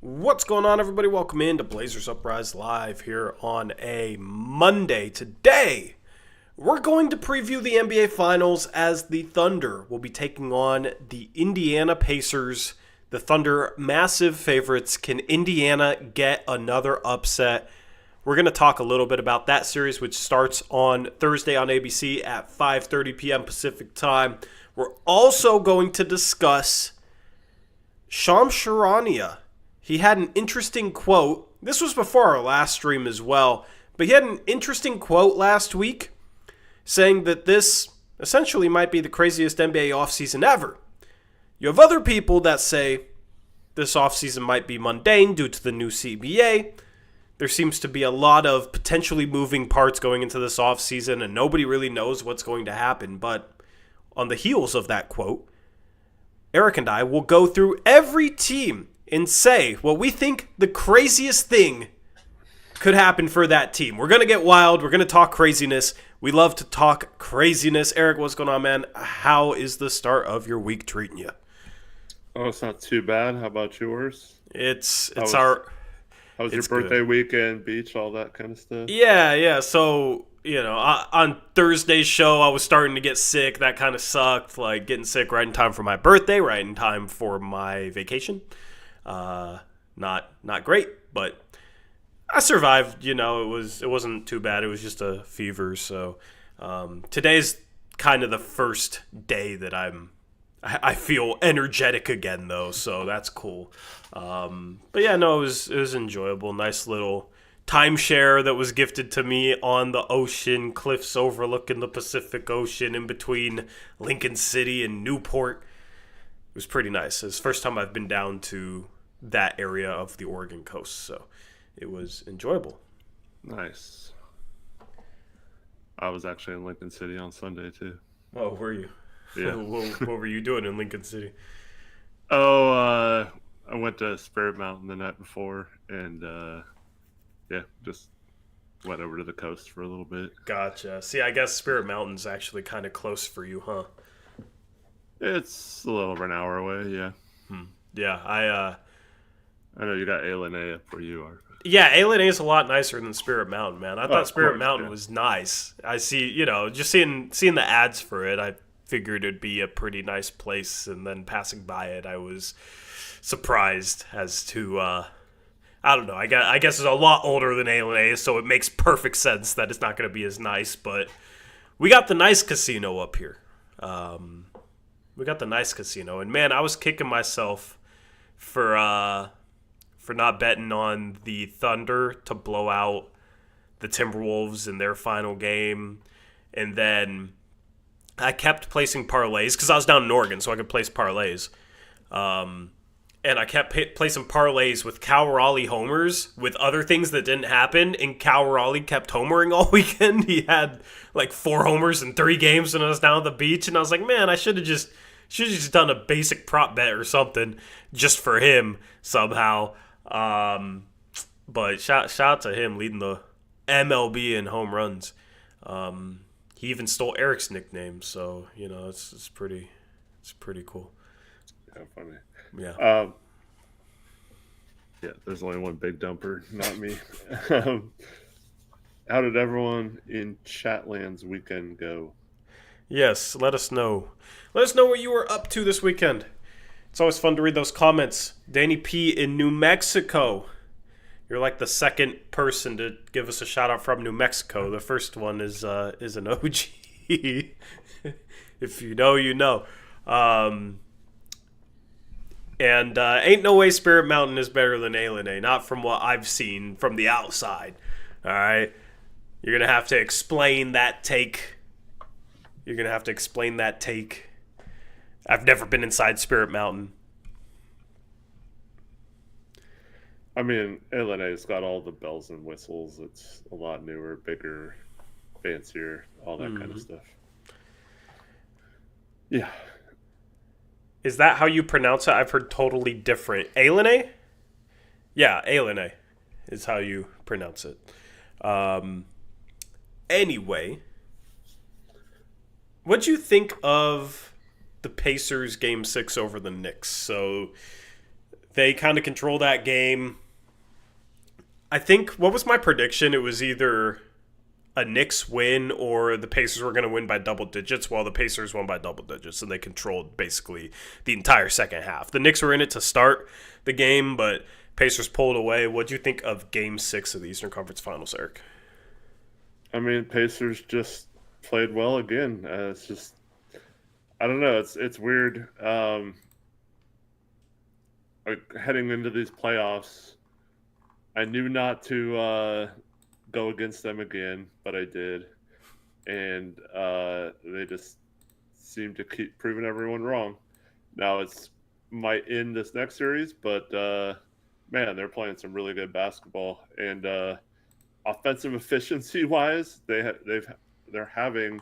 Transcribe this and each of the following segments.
What's going on, everybody? Welcome in to Blazers Uprise Live here on a Monday. Today, we're going to preview the NBA Finals as the Thunder will be taking on the Indiana Pacers. The Thunder, massive favorites. Can Indiana get another upset? We're going to talk a little bit about that series, which starts on Thursday on ABC at 5:30 p.m. Pacific time. We're also going to discuss Shams Charania. He had an interesting quote. This was before our last stream as well, but he had an interesting quote last week saying that this essentially might be the craziest NBA offseason ever. You have other people that say this offseason might be mundane due to the new CBA. There seems to be a lot of potentially moving parts going into this offseason, and nobody really knows what's going to happen. But on the heels of that quote, Eric and I will go through every team and say what we think the craziest thing could happen for that team. We're going to get wild. We're going to talk craziness. We love to talk craziness. Eric, what's going on, man? How is the start of your week treating you? Oh, it's not too bad. How about yours? How was your birthday weekend, beach, all that kind of stuff? Yeah. So, on Thursday's show, I was starting to get sick. That kind of sucked. Like, getting sick right in time for my birthday, right in time for my vacation. Not great, but I survived. It wasn't too bad. It was just a fever. So today's kind of the first day that I feel energetic again, though. So that's cool. But yeah, no, it was enjoyable. Nice little timeshare that was gifted to me on the ocean, cliffs overlooking the Pacific Ocean in between Lincoln City and Newport. It was pretty nice. It's the first time I've been down to that area of the Oregon coast, so it was enjoyable. Nice. I was actually in Lincoln City on Sunday too. Oh, were you? Yeah. What were you doing in Lincoln City? I went to Spirit Mountain the night before, and just went over to the coast for a little bit. Gotcha. See, I guess Spirit Mountain's actually kind of close for you, huh? It's a little over an hour away, yeah. Yeah, I know you got A up where you are. Yeah, A is a lot nicer than Spirit Mountain, man. I thought Spirit Mountain yeah. was nice. I see, just seeing the ads for it, I figured it'd be a pretty nice place, and then passing by it, I was surprised as to, I don't know, I guess it's a lot older than A, so it makes perfect sense that it's not going to be as nice, but we got the nice casino up here. We got the nice casino, and man, I was kicking myself for not betting on the Thunder to blow out the Timberwolves in their final game. And then I kept placing parlays because I was down in Oregon, so I could place parlays. And I kept placing parlays with Cal Raleigh homers with other things that didn't happen. And Cal Raleigh kept homering all weekend. He had like 4 homers in 3 games when I was down at the beach. And I was like, man, I should have just done a basic prop bet or something just for him somehow. But shout out to him leading the MLB in home runs. He even stole Eric's nickname, so it's pretty cool. Yeah, funny. Yeah. Yeah, there's only one big dumper, not me. How did everyone in Chatland's weekend go? Yes, let us know. Let us know what you were up to this weekend. It's always fun to read those comments. Danny P. in New Mexico. You're like the second person to give us a shout out from New Mexico. The first one is an OG. If you know, you know. And ain't no way Spirit Mountain is better than A. Not from what I've seen from the outside. All right? You're going to have to explain that take. I've never been inside Spirit Mountain. I mean, LNA's got all the bells and whistles. It's a lot newer, bigger, fancier, all that kind of stuff. Yeah. Is that how you pronounce it? I've heard totally different. Alene? Yeah, Alene is how you pronounce it. Anyway, what'd you think of the Pacers Game 6 over the Knicks? So They kind of control that game. I think, what was my prediction? It was either a Knicks win or the Pacers were going to win by double digits. Well, the Pacers won by double digits, and they controlled basically the entire second half. The Knicks were in it to start the game, but Pacers pulled away. What do you think of Game 6 of the Eastern Conference Finals, Eric? I mean, Pacers just played well again. It's just, I don't know. It's weird. Like heading into these playoffs, I knew not to go against them again, but I did, and they just seem to keep proving everyone wrong. Now it's might end this next series, but man, they're playing some really good basketball, and offensive efficiency wise, they're having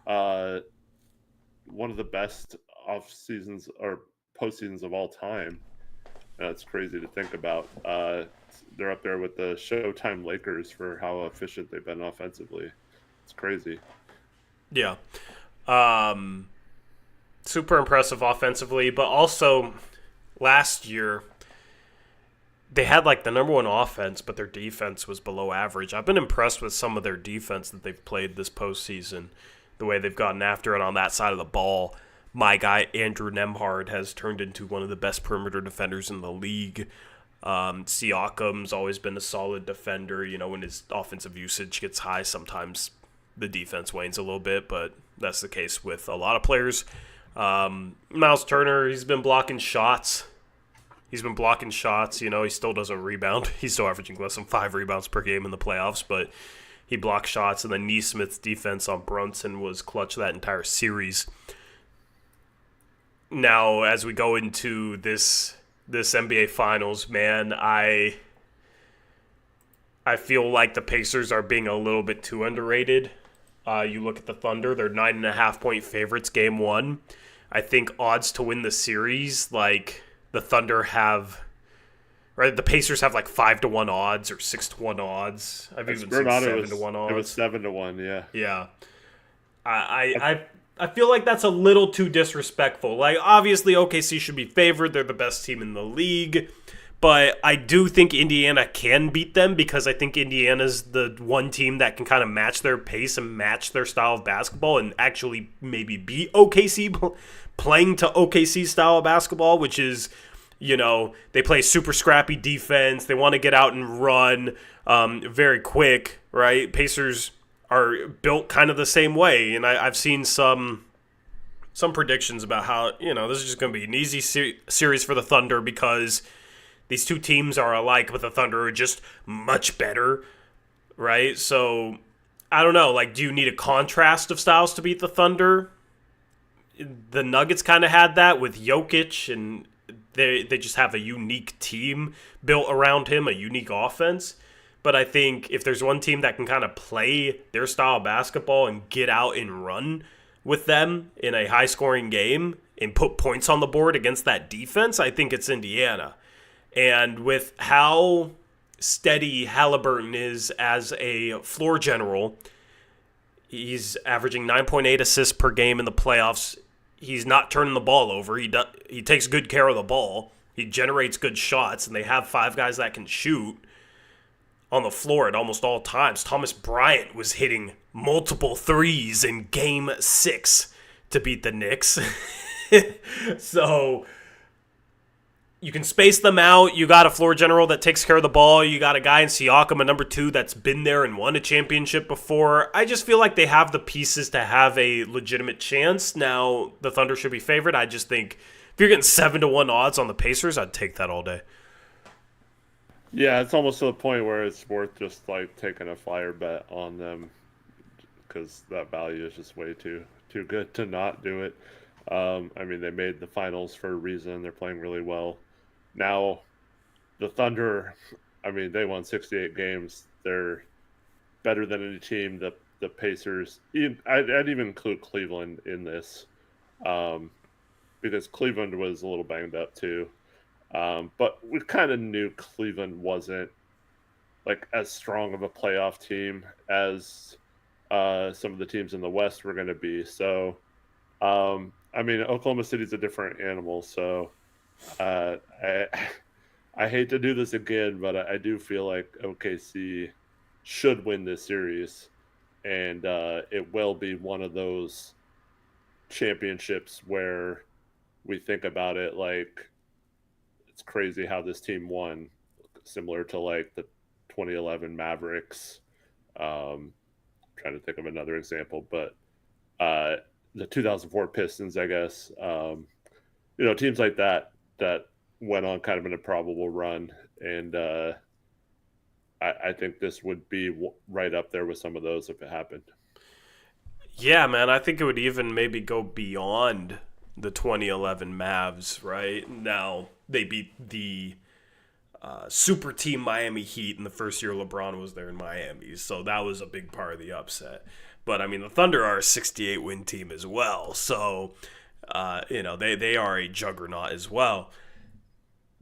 uh, one of the best off seasons or postseasons of all time. That's crazy to think about. They're up there with the Showtime Lakers for how efficient they've been offensively. It's crazy. Yeah. Super impressive offensively, but also last year they had like the number one offense, but their defense was below average. I've been impressed with some of their defense that they've played this postseason, the way they've gotten after it on that side of the ball. My guy, Andrew Nemhard, has turned into one of the best perimeter defenders in the league. Siakam's always been a solid defender. You know, when his offensive usage gets high, sometimes the defense wanes a little bit, but that's the case with a lot of players. Miles Turner, he's been blocking shots. You know, he still doesn't rebound. He's still averaging less than 5 rebounds per game in the playoffs, but he blocked shots. And then Neesmith's defense on Brunson was clutch that entire series. Now, as we go into this NBA Finals, man, I feel like the Pacers are being a little bit too underrated. You look at the Thunder; they're 9.5-point favorites, Game 1. I think odds to win the series, like the Thunder have, right? The Pacers have like 5-1 odds or 6-1 odds. I've even seen 7-1 odds. It was 7-1, yeah. Yeah. I feel like that's a little too disrespectful. Like, obviously, OKC should be favored. They're the best team in the league. But I do think Indiana can beat them because I think Indiana's the one team that can kind of match their pace and match their style of basketball and actually maybe beat OKC playing to OKC style of basketball, which is, you know, they play super scrappy defense. They want to get out and run very quick, right? Pacers are built kind of the same way, and I've seen some predictions about how, you know, this is just going to be an easy series for the Thunder because these two teams are alike, but the Thunder are just much better, right? So, I don't know. Like, do you need a contrast of styles to beat the Thunder? The Nuggets kind of had that with Jokic, and they just have a unique team built around him, a unique offense. But I think if there's one team that can kind of play their style of basketball and get out and run with them in a high-scoring game and put points on the board against that defense, I think it's Indiana. And with how steady Halliburton is as a floor general, he's averaging 9.8 assists per game in the playoffs. He's not turning the ball over. He takes good care of the ball. He generates good shots, and they have 5 guys that can shoot on the floor at almost all times. Thomas Bryant was hitting multiple threes in Game 6 to beat the Knicks. So you can space them out. You got a floor general that takes care of the ball. You got a guy in Siakam, a number 2 that's been there and won a championship before. I just feel like they have the pieces to have a legitimate chance. Now, the Thunder should be favored. I just think if you're getting 7-1 odds on the Pacers, I'd take that all day. Yeah, it's almost to the point where it's worth just like taking a flyer bet on them because that value is just way too good to not do it. I mean, they made the finals for a reason. They're playing really well. Now, the Thunder, I mean, they won 68 games. They're better than any team. The Pacers, I'd even include Cleveland in this because Cleveland was a little banged up too. But we kind of knew Cleveland wasn't like as strong of a playoff team as some of the teams in the West were going to be. So, I mean, Oklahoma City's a different animal. So I I hate to do this again, but I do feel like OKC should win this series, and it will be one of those championships where we think about it like it's crazy how this team won, similar to like the 2011 Mavericks. Trying to think of another example, but uh, the 2004 Pistons, I guess. Teams like that went on kind of an improbable run, and I think this would be right up there with some of those if it happened. Yeah, man, I think it would even maybe go beyond the 2011 Mavs, right? Now, they beat the super team Miami Heat in the first year LeBron was there in Miami, so that was a big part of the upset. But, I mean, the Thunder are a 68-win team as well, so, they are a juggernaut as well.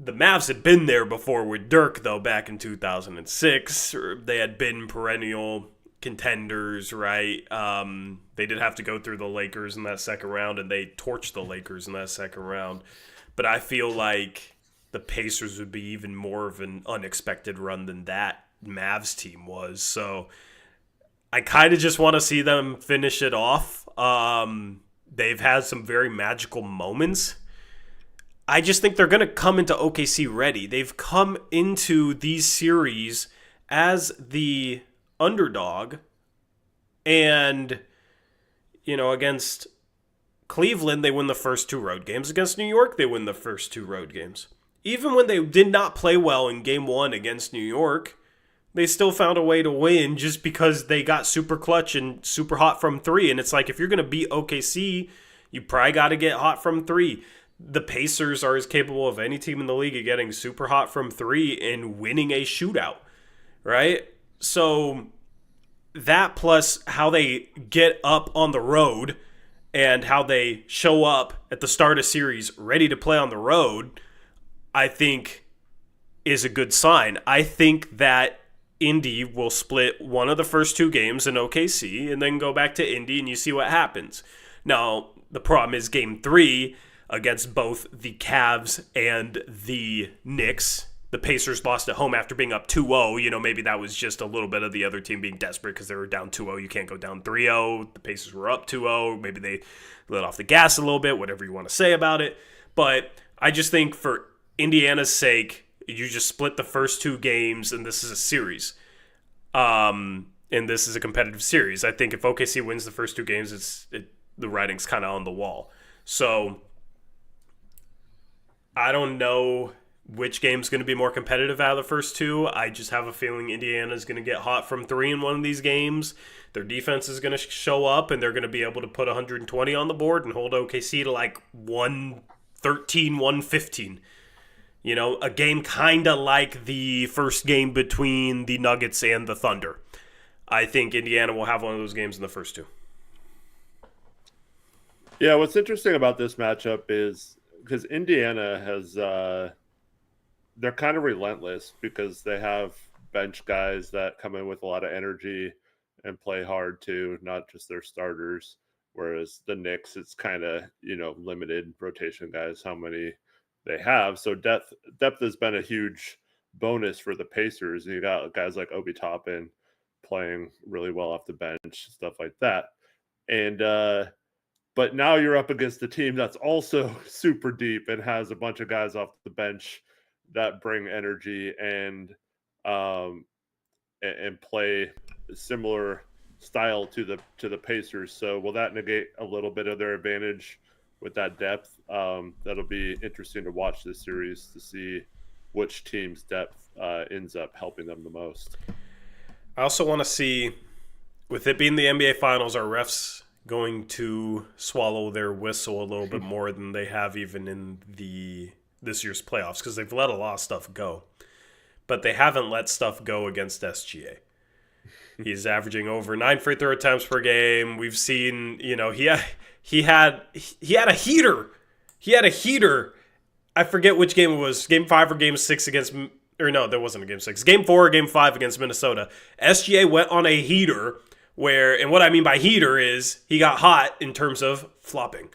The Mavs had been there before with Dirk, though, back in 2006. They had been perennial contenders, right? They did have to go through the Lakers in that second round, and they torched the Lakers in that second round. But I feel like the Pacers would be even more of an unexpected run than that Mavs team was. So I kind of just want to see them finish it off. They've had some very magical moments. I just think they're going to come into OKC ready. They've come into these series as the underdog, and against Cleveland they win the first two road games. Against New York they win the first two road games. Even when they did not play well in game 1 against New York, they still found a way to win just because they got super clutch and super hot from 3. And it's like, if you're going to beat OKC, you probably got to get hot from 3. The Pacers are as capable of any team in the league of getting super hot from 3 and winning a shootout, right? So that plus how they get up on the road and how they show up at the start of series ready to play on the road, I think is a good sign. I think that Indy will split one of the first 2 games in OKC and then go back to Indy and you see what happens. Now, the problem is game 3 against both the Cavs and the Knicks. The Pacers lost at home after being up 2-0. Maybe that was just a little bit of the other team being desperate because they were down 2-0. You can't go down 3-0. The Pacers were up 2-0. Maybe they let off the gas a little bit, whatever you want to say about it. But I just think for Indiana's sake, you just split the first 2 games, and this is a series. And this is a competitive series. I think if OKC wins the first 2 games, the writing's kind of on the wall. So I don't know which game's going to be more competitive out of the first 2. I just have a feeling Indiana's going to get hot from 3 in one of these games. Their defense is going to show up, and they're going to be able to put 120 on the board and hold OKC to like 113, 115. A game kind of like the first game between the Nuggets and the Thunder. I think Indiana will have one of those games in the first 2. Yeah, what's interesting about this matchup is because Indiana has they're kind of relentless because they have bench guys that come in with a lot of energy and play hard too, not just their starters. Whereas the Knicks, it's kind of, limited rotation guys, how many they have. So depth has been a huge bonus for the Pacers. You got guys like Obi Toppin playing really well off the bench, stuff like that. And but now you're up against a team that's also super deep and has a bunch of guys off the bench that bring energy and play similar style to the Pacers. So will that negate a little bit of their advantage with that depth? That'll be interesting to watch this series to see which team's depth ends up helping them the most. I also want to see, with it being the NBA Finals, are refs going to swallow their whistle a little bit more than they have even in this year's playoffs, because they've let a lot of stuff go. But they haven't let stuff go against SGA. He's averaging over 9 free throw attempts per game. We've seen, he had a heater. He had a heater. I forget which game it was, game 5 or game 6 against, or no, there wasn't a game 6. Game 4 or game 5 against Minnesota. SGA went on a heater where, and what I mean by heater is he got hot in terms of flopping.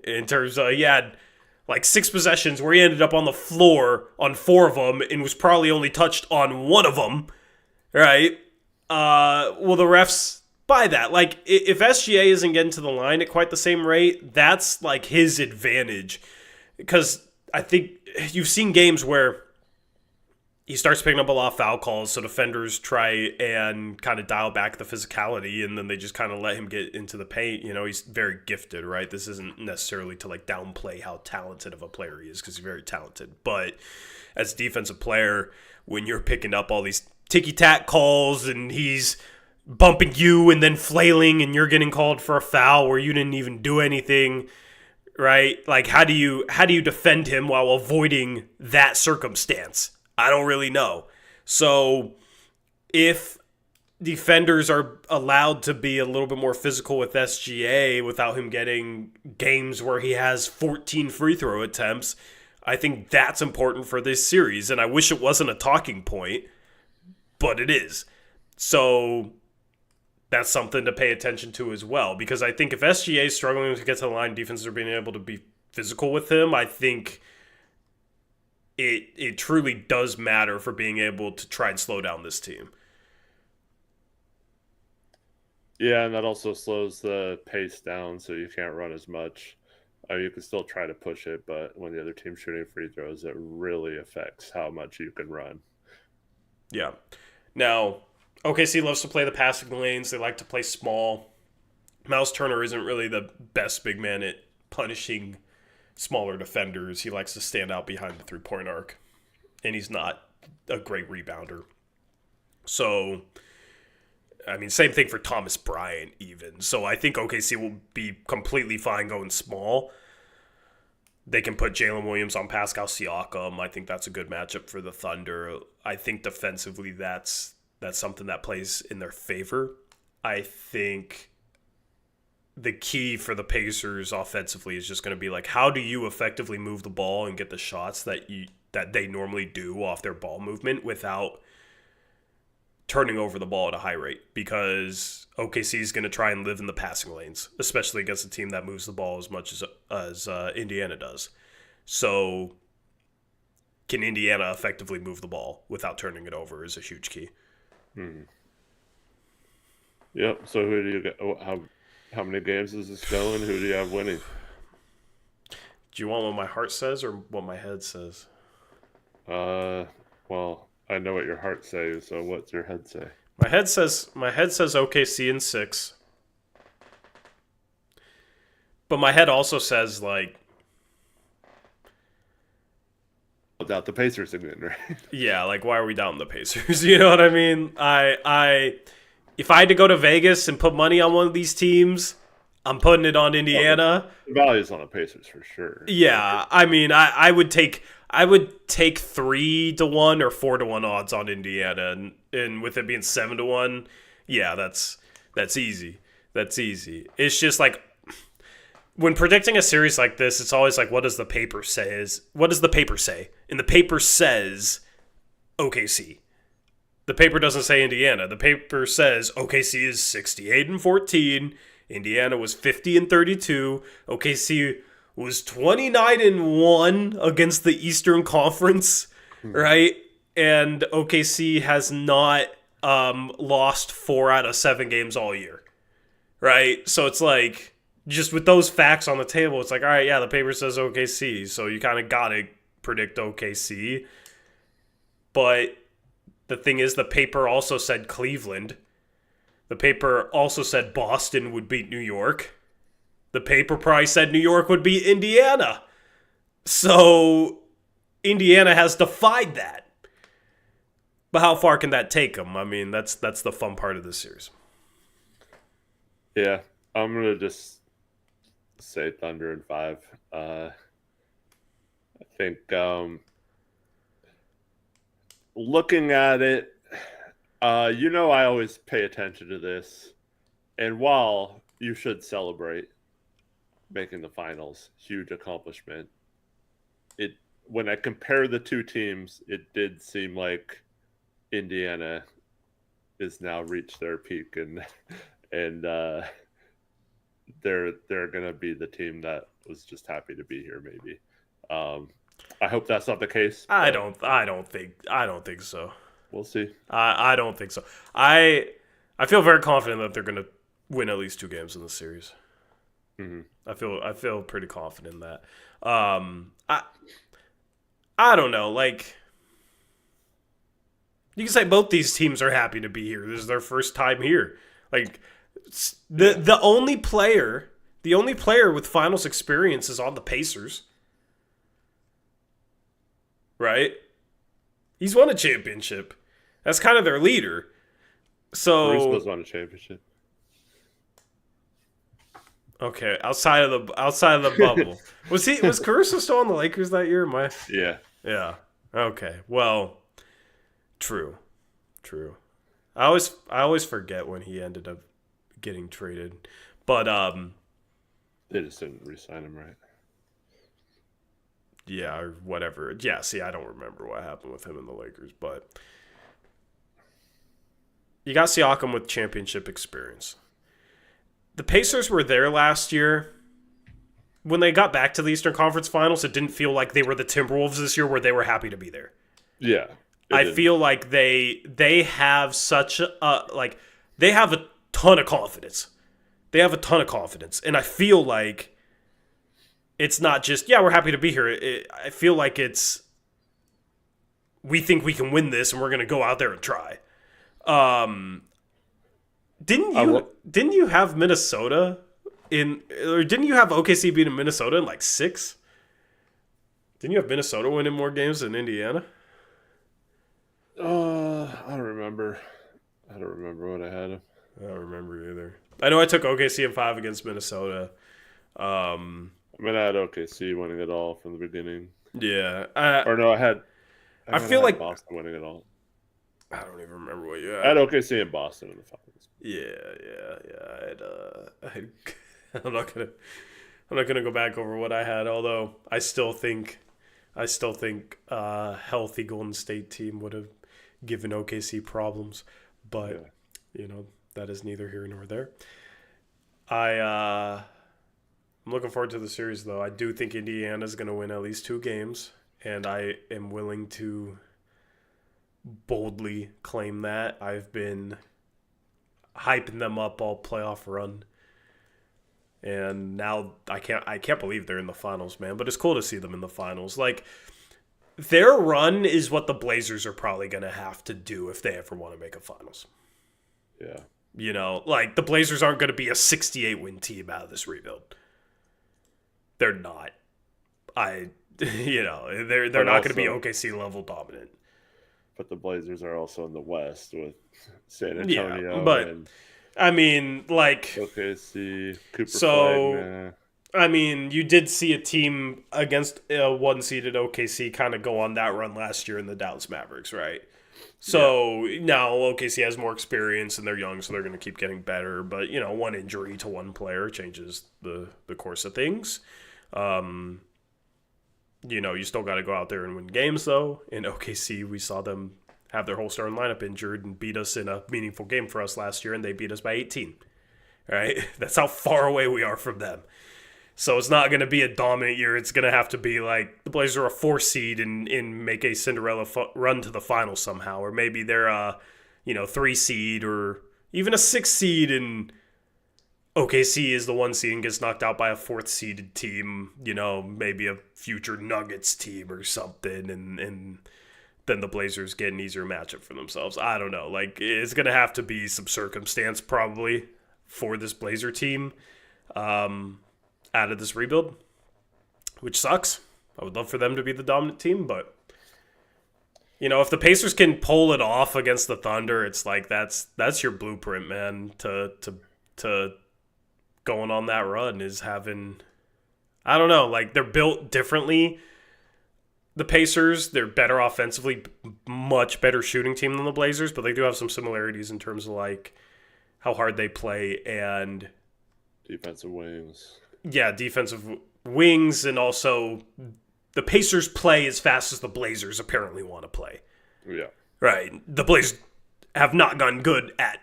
In terms of, he had like 6 possessions where he ended up on the floor on 4 of them and was probably only touched on 1 of them, right? Well, the refs buy that. Like, if SGA isn't getting to the line at quite the same rate, that's like his advantage. Because I think you've seen games where he starts picking up a lot of foul calls, so defenders try and kind of dial back the physicality, and then they just kind of let him get into the paint. You know, he's very gifted, right? This isn't necessarily to like downplay how talented of a player he is, because he's very talented. But as a defensive player, when you're picking up all these ticky-tack calls and he's bumping you and then flailing and you're getting called for a foul where you didn't even do anything, right? Like, how do you defend him while avoiding that circumstance? I don't really know. So if defenders are allowed to be a little bit more physical with SGA without him getting games where he has 14 free throw attempts, I think that's important for this series. And I wish it wasn't a talking point, but it is. So that's something to pay attention to as well. Because I think if SGA is struggling to get to the line, defenses are being able to be physical with him, I think it truly does matter for being able to try and slow down this team. Yeah, and that also slows the pace down, so you can't run as much. You can still try to push it, but when the other team's shooting free throws, it really affects how much you can run. Yeah. Now, OKC loves to play the passing lanes. They like to play small. Miles Turner isn't really the best big man at punishing smaller defenders. He likes to stand out behind the three-point arc, and he's not a great rebounder. So, I mean, same thing for Thomas Bryant even. So I think OKC will be completely fine going small. They can put Jalen Williams on Pascal Siakam. I think that's a good matchup for the Thunder. I think defensively that's something that plays in their favor. I think the key for the Pacers offensively is just going to be like, how do you effectively move the ball and get the shots that they normally do off their ball movement without turning over the ball at a high rate? Because OKC is going to try and live in the passing lanes, especially against a team that moves the ball as much as Indiana does. So can Indiana effectively move the ball without turning it over is a huge key. Yep. So who do you get? How many games is this going? Who do you have winning? Do you want what my heart says or what my head says? Well, I know what your heart says, so what's your head say? My head says OKC in 6. But my head also says like Without the Pacers again, right? Yeah, like why are we down the Pacers? You know what I mean? I if I had to go to Vegas and put money on one of these teams, I'm putting it on Indiana. The value's on the Pacers for sure. Yeah, I mean, I would take 3-1 or 4-1 odds on Indiana, and with it being 7-1, yeah, that's easy. That's easy. It's just like when predicting a series like this, it's always like, what does the paper say? What does the paper say? And the paper says OKC. The paper doesn't say Indiana. The paper says OKC is 68-14. Indiana was 50-32. OKC was 29-1 against the Eastern Conference, right? And OKC has not lost 4 out of 7 games all year, right? So it's like, just with those facts on the table, it's like, all right, yeah, the paper says OKC, so you kind of got to predict OKC. But the thing is, the paper also said Cleveland. The paper also said Boston would beat New York. The paper probably said New York would beat Indiana. So Indiana has defied that. But how far can that take them? I mean, that's the fun part of this series. Yeah, I'm going to just say Thunder in 5. I think looking at it, I always pay attention to this. And while you should celebrate making the finals, huge accomplishment, when I compare the two teams, it did seem like Indiana is now reached their peak, and they're going to be the team that was just happy to be here, maybe. I hope that's not the case. I don't think so. We'll see. I don't think so. I feel very confident that they're going to win at least 2 games in the series. Mm-hmm. I feel pretty confident in that. I don't know. Like, you can say both these teams are happy to be here. This is their first time here. Like, the only player with finals experience is on the Pacers. Right? He's won a championship. That's kind of their leader. So Caruso's won a championship. Okay, outside of the bubble. Was Caruso still on the Lakers that year? Yeah. Okay. Well, true. I always forget when he ended up getting traded. But they just didn't re-sign him, right? Yeah, or whatever. Yeah, see, I don't remember what happened with him in the Lakers, but you got Siakam with championship experience. The Pacers were there last year. When they got back to the Eastern Conference Finals, it didn't feel like they were the Timberwolves this year where they were happy to be there. Yeah. I feel like they have such they have a ton of confidence. They have a ton of confidence. And I feel like it's not just, we're happy to be here. I feel like it's, we think we can win this and we're going to go out there and try. Didn't you have Minnesota didn't you have OKC beating Minnesota in like 6? Didn't you have Minnesota winning more games than Indiana? I don't remember. I don't remember what I had. I don't remember either. I know I took OKC in 5 against Minnesota. I had OKC winning it all from the beginning. Yeah. I feel like Boston winning it all. I don't even remember what you had. I had OKC and Boston in the finals. Yeah. I'm not gonna go back over what I had. Although I still think a healthy Golden State team would have given OKC problems. But that is neither here nor there. I'm looking forward to the series, though. I do think Indiana's going to win at least 2 games, and I am willing to boldly claim that. I've been hyping them up all playoff run, and now I can't believe they're in the finals, man. But it's cool to see them in the finals. Like, their run is what the Blazers are probably going to have to do if they ever want to make a finals. Yeah. Like, the Blazers aren't going to be a 68-win team out of this rebuild. They're not. They're not going to be OKC level dominant. But the Blazers are also in the West with San Antonio. Yeah, but I mean, like OKC, Cooper. So, I mean, you did see a team against a 1-seeded OKC kind of go on that run last year in the Dallas Mavericks, right? So now OKC has more experience and they're young, so they're going to keep getting better. But, one injury to one player changes the course of things. You still got to go out there and win games, though. In OKC, we saw them have their whole starting lineup injured and beat us in a meaningful game for us last year, and they beat us by 18. Right? That's how far away we are from them. So it's not going to be a dominant year. It's going to have to be like the Blazers are a 4 seed and make a Cinderella run to the finals somehow. Or maybe they're a 3 seed or even a 6 seed and OKC is the 1 seed and gets knocked out by a 4th seeded team. Maybe a future Nuggets team or something. And then the Blazers get an easier matchup for themselves. I don't know. Like, it's going to have to be some circumstance probably for this Blazer team. Out of this rebuild, which sucks. I would love for them to be the dominant team, but if the Pacers can pull it off against the Thunder, it's like that's your blueprint, man. To going on that run is having, I don't know, like they're built differently. The Pacers, they're better offensively, much better shooting team than the Blazers, but they do have some similarities in terms of like how hard they play and defensive wings. Yeah, defensive wings, and also the Pacers play as fast as the Blazers apparently want to play. Yeah. Right. The Blazers have not gotten good at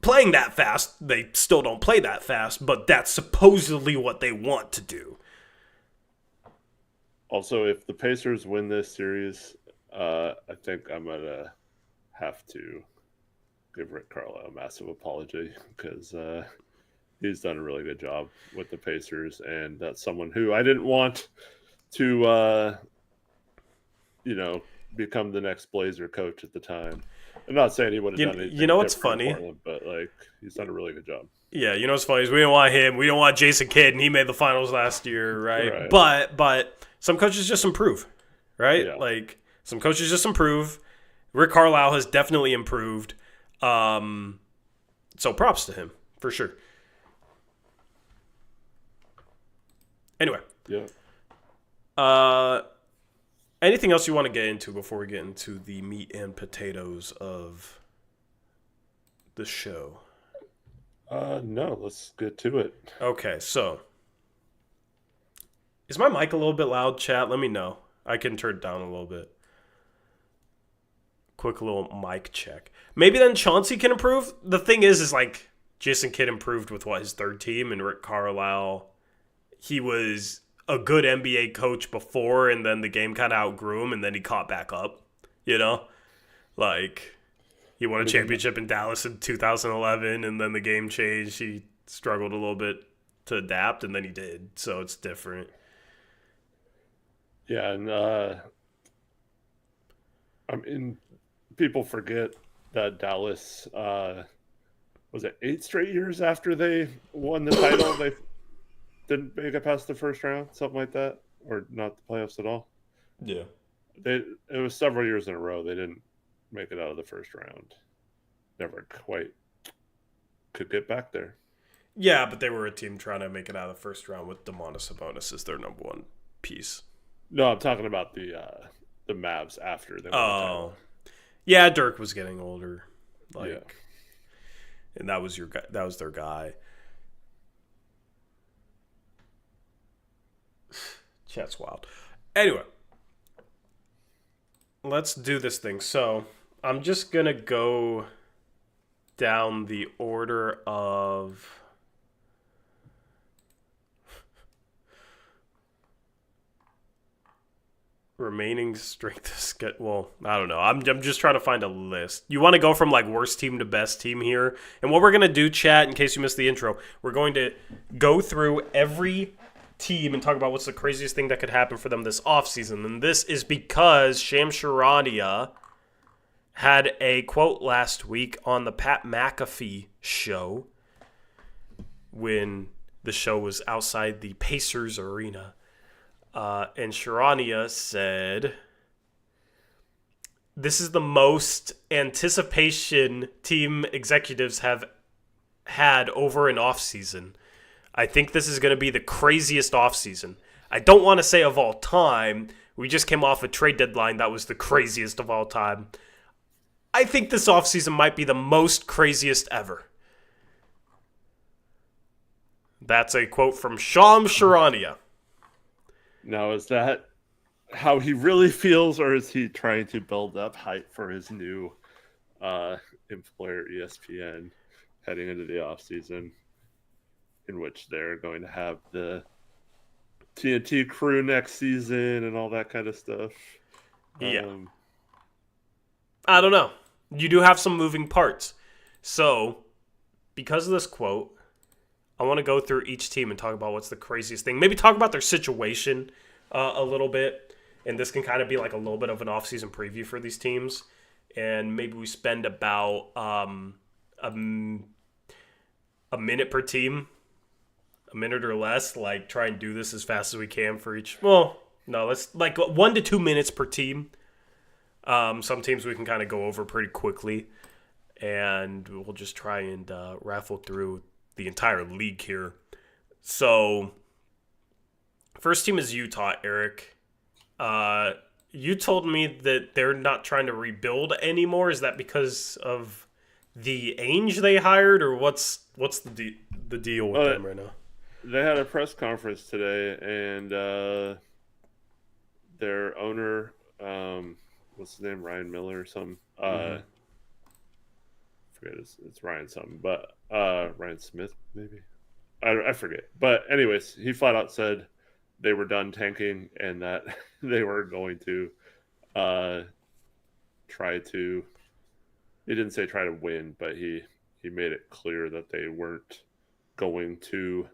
playing that fast. They still don't play that fast, but that's supposedly what they want to do. Also, if the Pacers win this series, I think I'm gonna have to give Rick Carlisle a massive apology because he's done a really good job with the Pacers, and that's someone who I didn't want to, become the next Blazer coach at the time. I'm not saying he would have done You anything know what's different in funny? Portland, but he's done a really good job. Yeah, you know what's funny is we don't want him. We don't want Jason Kidd, and he made the finals last year, right? Right. But some coaches just improve, right? Yeah. Like some coaches just improve. Rick Carlisle has definitely improved. So props to him for sure. Anyway, Yeah. anything else you want to get into before we get into the meat and potatoes of the show? No, let's get to it. Okay, so is my mic a little bit loud, chat? Let me know. I can turn it down a little bit. Quick little mic check. Maybe then Chauncey can improve. The thing is like Jason Kidd improved with his third team, and Rick Carlisle, he was a good NBA coach before, and then the game kind of outgrew him, and then he caught back up. Like he won a championship in Dallas in 2011, and then the game changed. He struggled a little bit to adapt, and then he did. So it's different. Yeah, and people forget that Dallas was it 8 straight years after they won the title they didn't make it past the first round, something like that, or not the playoffs at all. Yeah. It was several years in a row they didn't make it out of the first round. Never quite could get back there. Yeah, but they were a team trying to make it out of the first round with Domantas Sabonis as their number one piece. No, I'm talking about the Mavs after they won the title. Yeah, Dirk was getting older. Yeah. And that was their guy. Chat's wild. Anyway, let's do this thing. So I'm just gonna go down the order of remaining strength of schedule. Well, I don't know. I'm just trying to find a list. You want to go from like worst team to best team here. And what we're going to do, chat, in case you missed the intro, we're going to go through every team and talk about what's the craziest thing that could happen for them this offseason. And this is because Shams Charania had a quote last week on the Pat McAfee show when the show was outside the Pacers arena. And Charania said, "This is the most anticipation team executives have had over an offseason. I think this is going to be the craziest offseason. I don't want to say of all time. We just came off a trade deadline that was the craziest of all time. I think this offseason might be the most craziest ever." That's a quote from Shams Charania. Now, is that how he really feels, or is he trying to build up hype for his new employer, ESPN, heading into the offseason, in which they're going to have the TNT crew next season and all that kind of stuff? Yeah. I don't know. You do have some moving parts. So, because of this quote, I want to go through each team and talk about what's the craziest thing. Maybe talk about their situation a little bit. And this can kind of be like a little bit of an off-season preview for these teams. And maybe we spend about a minute per team, a minute or less, like try and do this as fast as we can for each. Well, no, let's like 1 to 2 minutes per team. Some teams we can kind of go over pretty quickly. And we'll just try and raffle through the entire league here. So, first team is Utah, Eric. You told me that they're not trying to rebuild anymore. Is that because of the Ainge they hired, or what's the deal with them right now? They had a press conference today, and their owner, what's his name, Ryan Miller or something. I forget it's Ryan something, but Ryan Smith maybe. I forget. But anyways, he flat out said they were done tanking and that they were going to try to. He didn't say try to win, but he made it clear that they weren't going to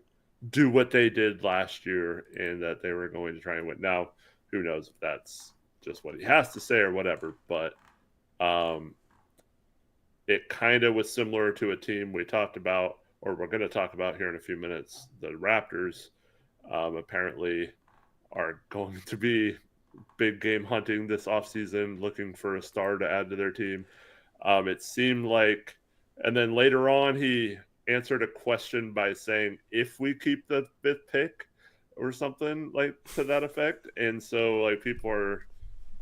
do what they did last year and that they were going to try and win. Now, who knows if that's just what he has to say or whatever, but it kind of was similar to a team we talked about, or we're going to talk about here in a few minutes. The Raptors apparently are going to be big game hunting this offseason, looking for a star to add to their team. It seemed like, and then later on, he answered a question by saying, if we keep the 5th pick or something like to that effect. And so like people are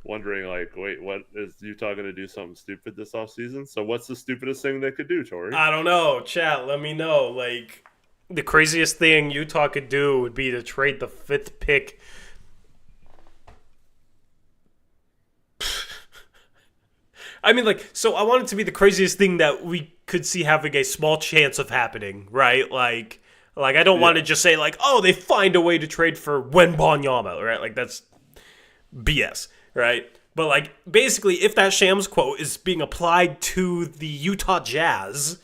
wondering like, wait, what is Utah going to do something stupid this offseason? So what's the stupidest thing they could do, Tori? I don't know. Chat, let me know. Like, the craziest thing Utah could do would be to trade the 5th pick. I mean, like, so I want it to be the craziest thing that we could see having a small chance of happening, right? Like I don't want to just say, like, oh, they find a way to trade for Wembanyama, right? Like, that's BS, right? But, like, basically, if that Shams quote is being applied to the Utah Jazz,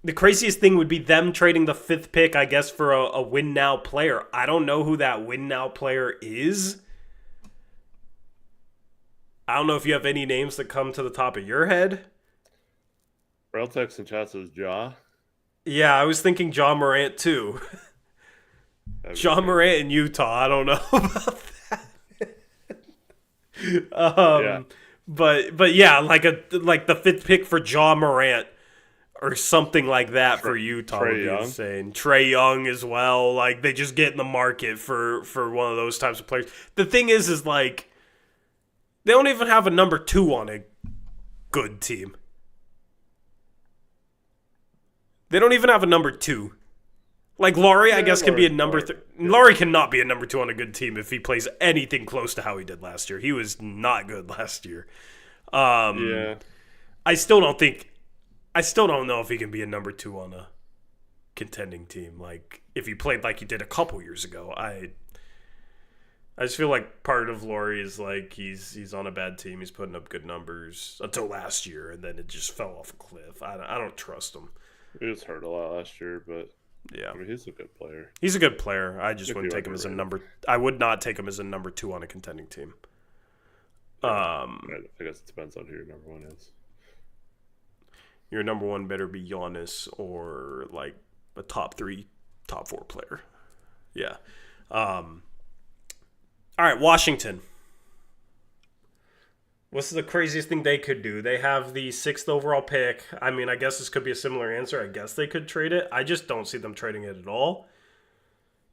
the craziest thing would be them trading the 5th pick, I guess, for a win-now player. I don't know who that win-now player is. I don't know if you have any names that come to the top of your head. Reltex and chat says Ja. Yeah, I was thinking John Morant, too. John Morant in Utah, I don't know about that. But yeah, like the 5th pick for John Morant or something like that for Utah would be insane. Trae Young as well. Like, they just get in the market for one of those types of players. The thing is like, they don't even have a number 2 on a good team. They don't even have a number 2. Like, Laurie, I guess, can be a number 3. Laurie cannot be a number 2 on a good team if he plays anything close to how he did last year. He was not good last year. I still don't know if he can be a number 2 on a contending team. Like, if he played like he did a couple years ago, I just feel like part of Laurie is like he's on a bad team. He's putting up good numbers until last year, and then it just fell off a cliff. I don't trust him. He was hurt a lot last year, but yeah, I mean, he's a good player. He's a good player. I just wouldn't take him as a number. I would not take him as a number 2 on a contending team. I guess it depends on who your number 1 is. Your number 1 better be Giannis or like a top 3, top 4 player. Yeah. All right, Washington. What's the craziest thing they could do? They have the 6th overall pick. I mean, I guess this could be a similar answer. I guess they could trade it. I just don't see them trading it at all.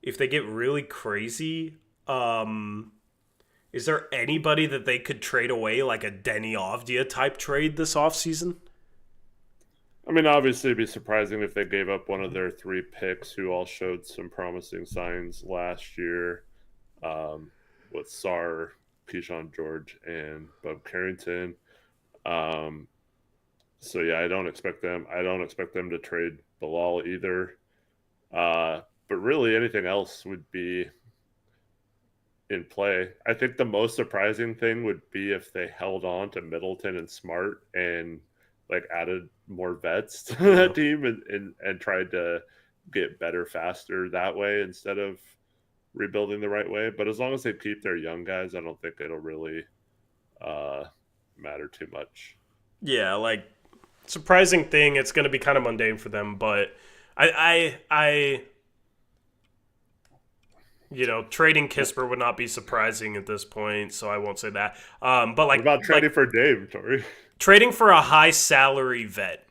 If they get really crazy, is there anybody that they could trade away, like a Denny Avdia type trade this offseason? I mean, obviously, it'd be surprising if they gave up one of their 3 picks who all showed some promising signs last year. With Sarr, Keyshawn George, and Bub Carrington. So yeah, I don't expect them to trade Bilal either. But really, anything else would be in play. I think the most surprising thing would be if they held on to Middleton and Smart and like added more vets to that team and tried to get better faster that way instead of rebuilding the right way. But as long as they keep their young guys, I don't think it'll really matter too much. Yeah, like, surprising thing, it's going to be kind of mundane for them, but I you know, trading Kisper would not be surprising at this point, so I won't say that. But like, what about trading for Dame, Tori? Trading for a high salary vet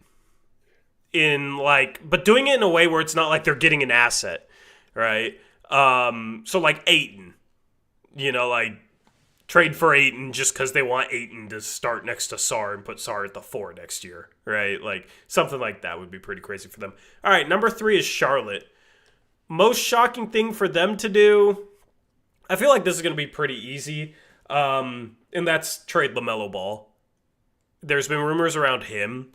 but doing it in a way where it's not like they're getting an asset, right? So like Ayton, you know, like trade for Ayton just because they want Ayton to start next to Sarr and put Sarr at the 4 next year, right? Like something like that would be pretty crazy for them. All right, number 3 is Charlotte. Most shocking thing for them to do, I feel like this is going to be pretty easy, and that's trade LaMelo Ball. There's been rumors around him.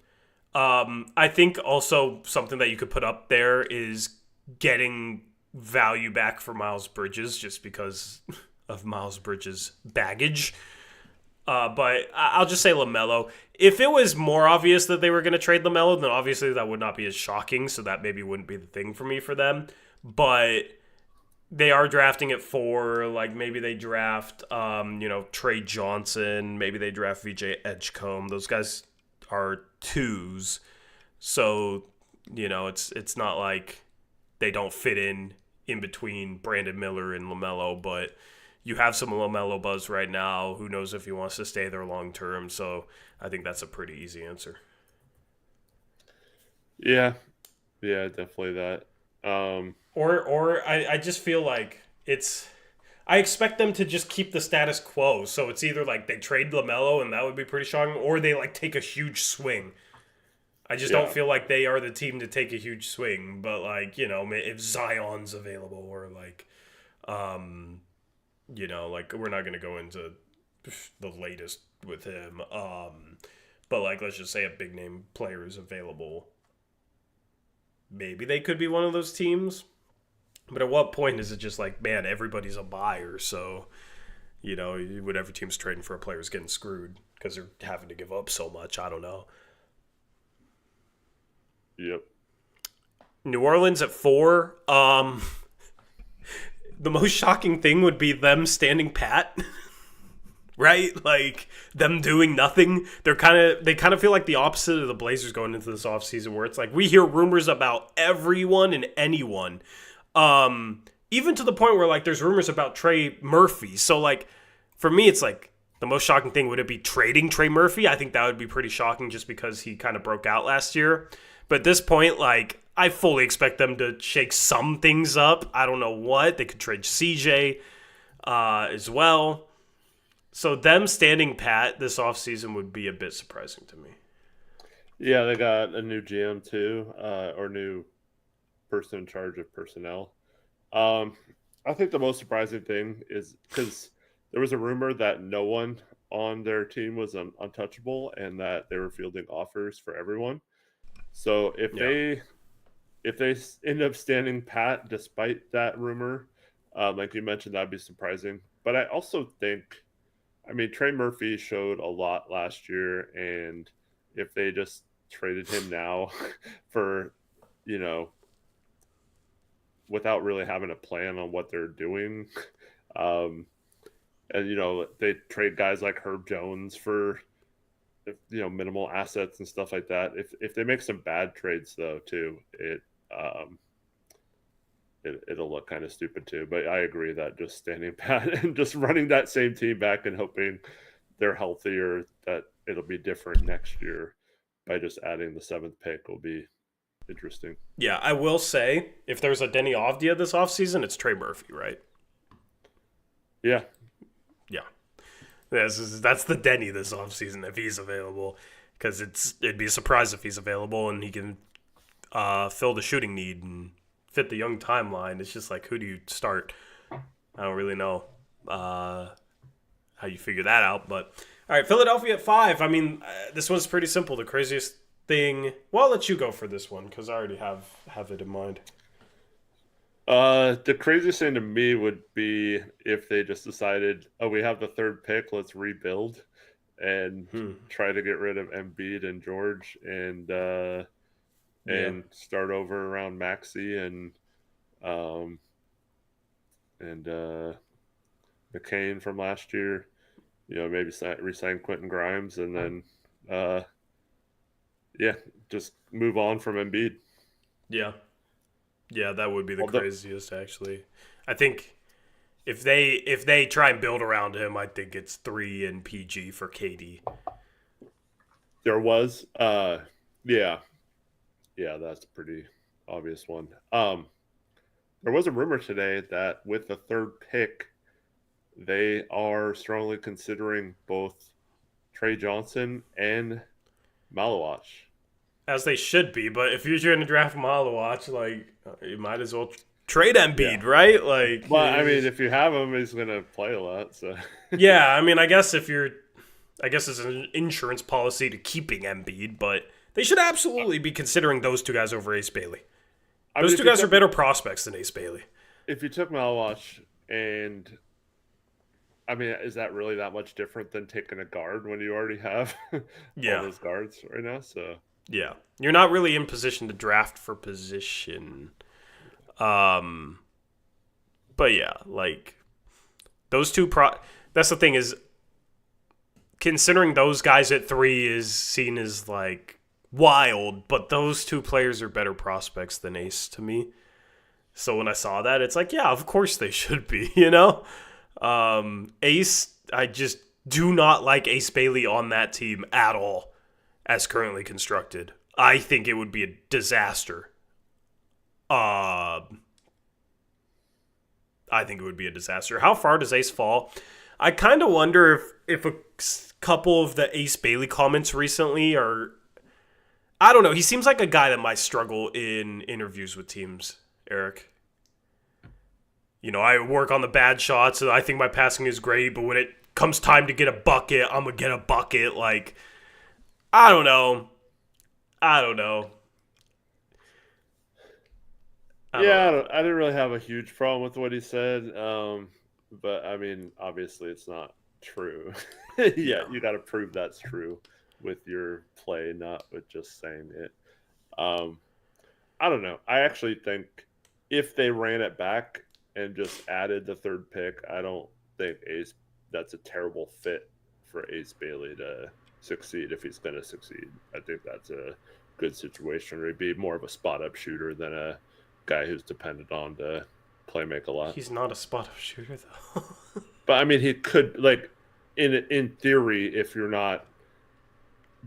I think also something that you could put up there is getting value back for Miles Bridges just because of Miles Bridges' baggage. But I'll just say LaMelo. If it was more obvious that they were going to trade LaMelo, then obviously that would not be as shocking, so that maybe wouldn't be the thing for me for them. But they are drafting at 4. Like, maybe they draft, Trey Johnson. Maybe they draft VJ Edgecombe. Those guys are 2s. So, it's not like they don't fit in between Brandon Miller and LaMelo, but you have some LaMelo buzz right now. Who knows if he wants to stay there long term? So I think that's a pretty easy answer. Yeah, definitely that. Or I just feel like I expect them to just keep the status quo. So it's either like they trade LaMelo and that would be pretty shocking, or they like take a huge swing. I just don't feel like they are the team to take a huge swing. But like, if Zion's available or like, like we're not going to go into the latest with him. But like, let's just say a big name player is available. Maybe they could be one of those teams. But at what point is it just like, man, everybody's a buyer. So, whatever team's trading for a player is getting screwed because they're having to give up so much. I don't know. Yep. New Orleans at 4. The most shocking thing would be them standing pat. Right? Like them doing nothing. They kind of feel like the opposite of the Blazers going into this offseason, where it's like we hear rumors about everyone and anyone. Even to the point where like there's rumors about Trey Murphy. So like for me it's like the most shocking thing would it be trading Trey Murphy? I think that would be pretty shocking just because he kind of broke out last year. But at this point, like, I fully expect them to shake some things up. I don't know what. They could trade CJ as well. So them standing pat this offseason would be a bit surprising to me. Yeah, they got a new GM too, or new person in charge of personnel. I think the most surprising thing is because there was a rumor that no one on their team was untouchable and that they were fielding offers for everyone. So if they end up standing pat despite that rumor, like you mentioned, that'd be surprising. But I also think, Trey Murphy showed a lot last year, and if they just traded him now for, without really having a plan on what they're doing, and they trade guys like Herb Jones for minimal assets and stuff like that. If they make some bad trades though too, it'll look kind of stupid too. But I agree that just standing pat and just running that same team back and hoping they're healthier, that it'll be different next year by just adding the 7th pick will be interesting. Yeah, I will say if there's a Denny Avdia this offseason, it's Trey Murphy, right? Yeah. That's the Denny this offseason if he's available, because it'd be a surprise if he's available and he can fill the shooting need and fit the young timeline. It's just like, who do you start? I don't really know how you figure that out. But all right, Philadelphia at 5. This one's pretty simple. The craziest thing. Well, I'll let you go for this one because I already have it in mind. The craziest thing to me would be if they just decided, we have the 3rd pick, let's rebuild and try to get rid of Embiid and George and start over around Maxey and McCain from last year. Maybe re-sign Quentin Grimes and then just move on from Embiid. Yeah, that would be the craziest, actually. I think if they try and build around him, I think it's 3 and PG for KD. There was, that's a pretty obvious one. There was a rumor today that with the 3rd pick, they are strongly considering both Trey Johnson and Malawach. As they should be, but if you're trying to draft Malawach, like, you might as well trade Embiid, right? Like, well, if you have him, he's gonna play a lot. So yeah, I guess it's an insurance policy to keeping Embiid, but they should absolutely be considering those 2 guys over Ace Bailey. Those 2 guys are better prospects than Ace Bailey. if you took Malwash and I mean, is that really that much different than taking a guard when you already have all Yeah. those guards right now? So Yeah. You're not really in position to draft for position. Um, but yeah, like those two that's the thing is considering those guys at 3 is seen as like wild, but those two players are better prospects than Ace to me. So when I saw that, it's like, yeah, of course they should be, you know? Ace, I just do not like Ace Bailey on that team at all as currently constructed. I think it would be a disaster. Uh, I think it would be a disaster. How far does Ace fall? I kind of wonder if a couple of the Ace Bailey comments recently are. I don't know. He seems like a guy that might struggle in interviews with teams, Eric. You know, I work on the bad shots, and I think my passing is great, but when it comes time to get a bucket, I'm going to get a bucket. Like, I don't know. I don't know. I don't yeah, know. I didn't really have a huge problem with what he said. But I mean, obviously, it's not true. Yeah, Yeah. you got to prove that's true with your play, not with just saying it. Um, I don't know. I actually think if they ran it back and just added the third pick, I don't think Ace that's a terrible fit for Ace Bailey to succeed if he's going to succeed. I think that's a good situation where he'd be more of a spot up shooter than a guy who's dependent on to play make a lot. He's not a spot up shooter, though. But I mean, he could like in theory if you're not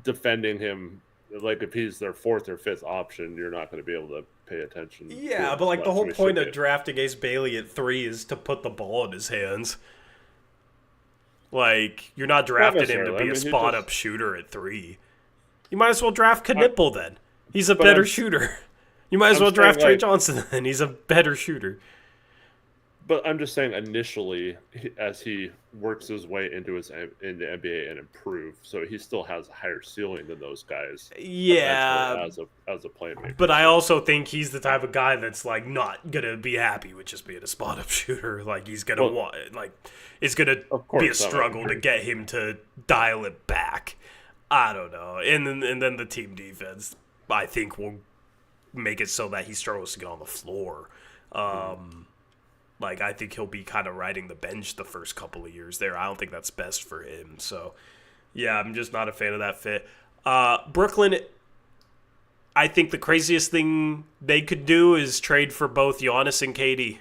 defending him like if he's their fourth or fifth option, you're not going to be able to pay attention to Yeah, him but as like the much. So whole he point should of be. drafting Ace Bailey at 3 is to put the ball in his hands. Like, you're not Not drafting him to necessarily. I be a mean, he spot just. up shooter at 3. You might as well draft I, Knipple then. He's a but better shooter. You might as I'm well saying draft Trey like, Johnson then. He's a better shooter. but I'm just saying initially as he works his way into in the NBA and improve, so he still has a higher ceiling than those guys eventually Yeah, as a playmaker. but I So also think he's the type of guy that's like not gonna be happy with just being a spot up shooter. Like he's gonna well, want like it's gonna of be a course that would struggle to agree. get him to dial it back. I don't know. And then the team defense I think will make it so that he struggles to get on the floor. Mhm. Like I think he'll be kind of riding the bench the first couple of years there. I don't think that's best for him. So yeah, I'm just not a fan of that fit. Brooklyn, I think the craziest thing they could do is trade for both Giannis and KD.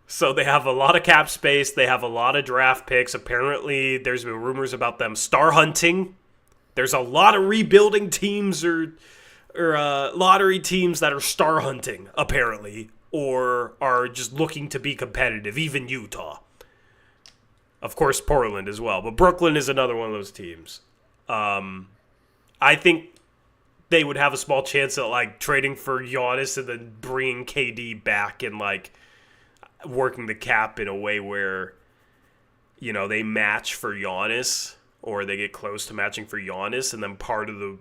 So they have a lot of cap space. They have a lot of draft picks. Apparently, there's been rumors about them star hunting. There's a lot of rebuilding teams or lottery teams that are star hunting, apparently, or are just looking to be competitive, even Utah. Of course, Portland as well. But Brooklyn is another one of those teams. I think they would have a small chance at like trading for Giannis and then bringing KD back and like working the cap in a way where, you know, they match for Giannis or they get close to matching for Giannis, and then part of the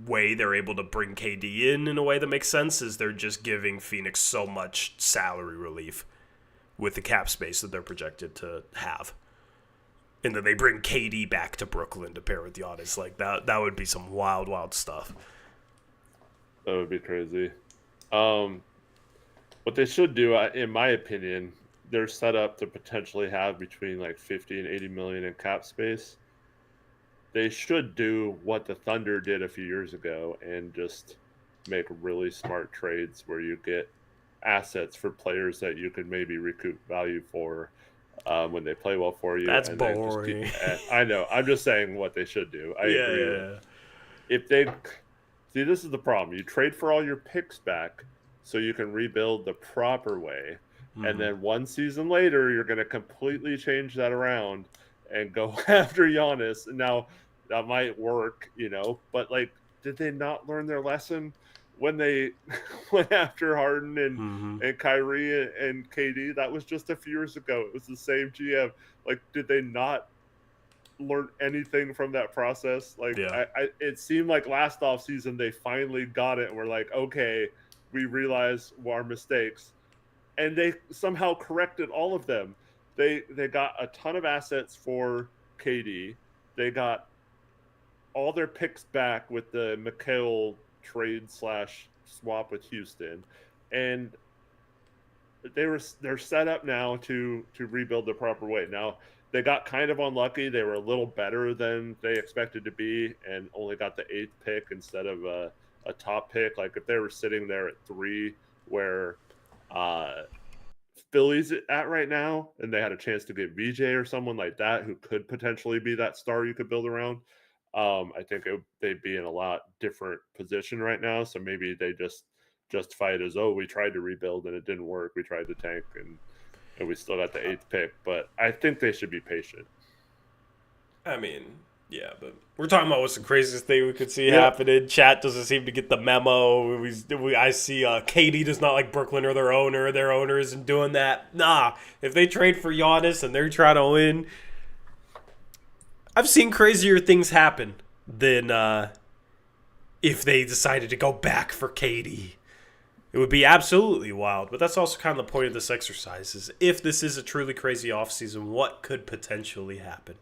way they're able to bring KD in a way that makes sense is they're just giving Phoenix so much salary relief with the cap space that they're projected to have. And then they bring KD back to Brooklyn to pair with Giannis. Like that would be some wild, wild stuff. That would be crazy. Um, what they should do, in my opinion, they're set up to potentially have between like 50 and 80 million in cap space. They should do what the Thunder did a few years ago and just make really smart trades where you get assets for players that you could maybe recoup value for when they play well for you, That's and then just keep. boring. I know. I'm just saying what they should do. I Yeah, agree with. yeah, If they see, this is the problem. You trade for all your picks back so you can rebuild the proper way, yeah. and then one season later you're going to completely change that around and go after Giannis. Now that might work, but like, did they not learn their lesson when they went after Harden and Kyrie and KD? That was just a few years ago. It was the same GM. Like, did they not learned anything from that process. Like, Yeah. it seemed like last offseason they finally got it and we're like, okay, we realize our mistakes. And they somehow corrected all of them. They got a ton of assets for KD. They got all their picks back with the McHale trade / swap with Houston, and they're set up now to rebuild the proper way. Now they got kind of unlucky. They were a little better than they expected to be, and only got the 8th pick instead of a top pick. Like if they were sitting there at 3, where Philly's at right now, and they had a chance to get VJ or someone like that who could potentially be that star you could build around. I think they'd be in a lot different position right now. So maybe they just justify it as, oh, we tried to rebuild and it didn't work. We tried to tank and we still got the 8th pick. But I think they should be patient. I mean, yeah, but we're talking about what's the craziest thing we could see happening. Chat doesn't seem to get the memo. I see KD does not like Brooklyn or their owner. Their owner isn't doing that. Nah, if they trade for Giannis and they're trying to win, I've seen crazier things happen than if they decided to go back for KD. It would be absolutely wild. But that's also kind of the point of this exercise is if this is a truly crazy offseason, what could potentially happen?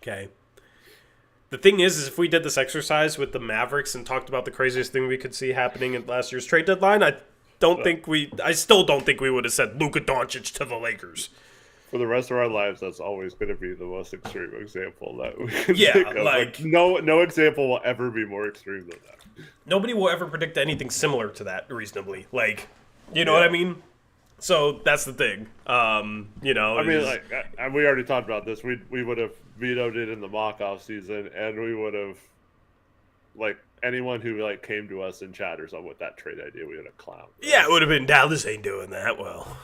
Okay. The thing is if we did this exercise with the Mavericks and talked about the craziest thing we could see happening at last year's trade deadline, I still don't think we would have said Luka Doncic to the Lakers. For the rest of our lives, that's always going to be the most extreme example that we can think of. Like no example will ever be more extreme than that. Nobody will ever predict anything similar to that reasonably. Like, you know what I mean? So that's the thing. I mean, we already talked about this. We would have vetoed it in the mock-off season, and we would have, like, anyone who came to us in chat or something with that trade idea, we would have clowned. Right? Yeah, it would have been, Dallas ain't doing that. Well,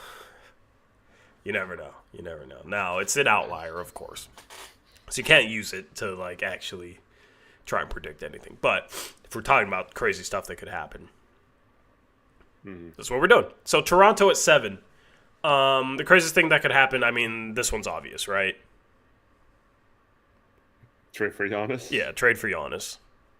you never know. You never know. Now, it's an outlier, of course. So you can't use it to, actually try and predict anything. But if we're talking about crazy stuff that could happen, that's what we're doing. So Toronto at 7. The craziest thing that could happen, I mean, this one's obvious, right? Trade for Giannis? Yeah, trade for Giannis.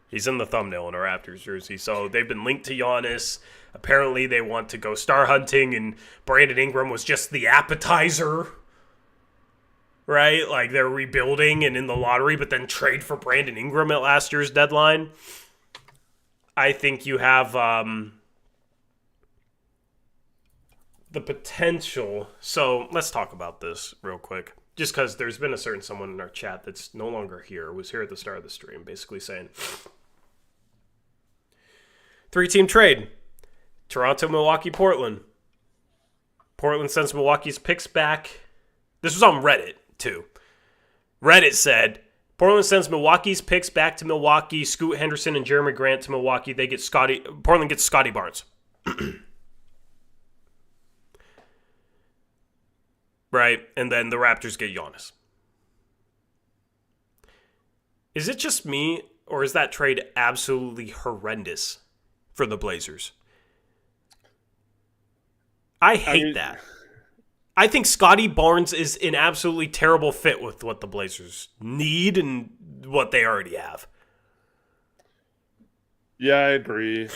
He's in the thumbnail in a Raptors jersey. So they've been linked to Giannis. Apparently they want to go star hunting, and Brandon Ingram was just the appetizer. Right? Like they're rebuilding and in the lottery, but then trade for Brandon Ingram at last year's deadline. I think you have the potential. So let's talk about this real quick. Just because there's been a certain someone in our chat that's no longer here, was here at the start of the stream, basically saying 3-team trade. Toronto, Milwaukee, Portland. Portland sends Milwaukee's picks back. This was on Reddit, too. Reddit said, Portland sends Milwaukee's picks back to Milwaukee. Scoot Henderson and Jeremy Grant to Milwaukee. Portland gets Scotty Barnes. Right? And then the Raptors get Giannis. Is it just me, or is that trade absolutely horrendous for the Blazers? I hate that. I think Scotty Barnes is an absolutely terrible fit with what the Blazers need and what they already have. Yeah, I agree.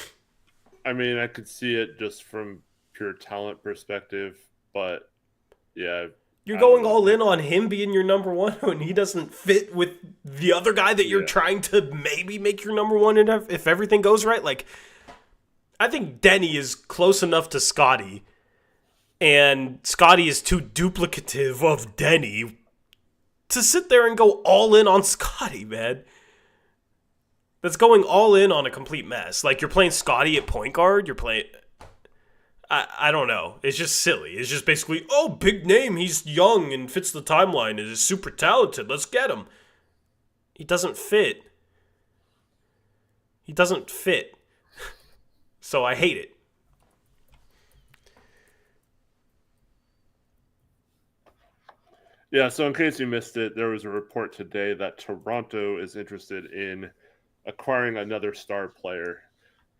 I mean, I could see it just from pure talent perspective, but yeah. You're going all in on him being your number one when he doesn't fit with the other guy that you're trying to maybe make your number one if everything goes right. Like, I think Denny is close enough to Scotty, and Scotty is too duplicative of Denny to sit there and go all in on Scotty, man. That's going all in on a complete mess. Like, you're playing Scotty at point guard, you're playing... I don't know. It's just silly. It's just basically, oh, big name. He's young and fits the timeline. Is super talented. Let's get him. He doesn't fit. He doesn't fit. So I hate it. Yeah, so in case you missed it, there was a report today that Toronto is interested in acquiring another star player.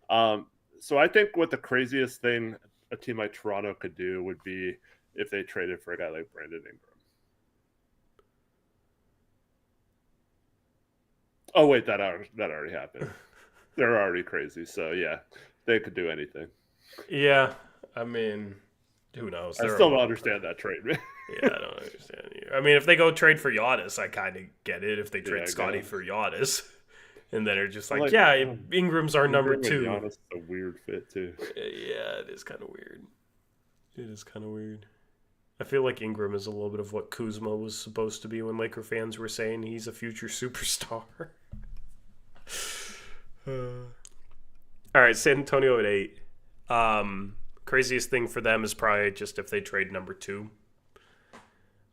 So I think what the craziest thing a team like Toronto could do would be if they traded for a guy like Brandon Ingram. Oh wait, that already happened. They're already crazy, so yeah, they could do anything. Yeah, I mean, who knows? I They're still don't all. understand that trade, man. Yeah, I don't understand you. I mean, if they go trade for Giannis, I kind of get it. If they Yeah, trade I Scotty guess. for Giannis, and then they're just I'm like, like, yeah, Ingram's our number Ingram and two. Giannis is a weird fit too. Yeah, it is kind of weird. It is kind of weird. I feel like Ingram is a little bit of what Kuzma was supposed to be when Laker fans were saying he's a future superstar. All right, San Antonio at 8. Craziest thing for them is probably just if they trade number 2.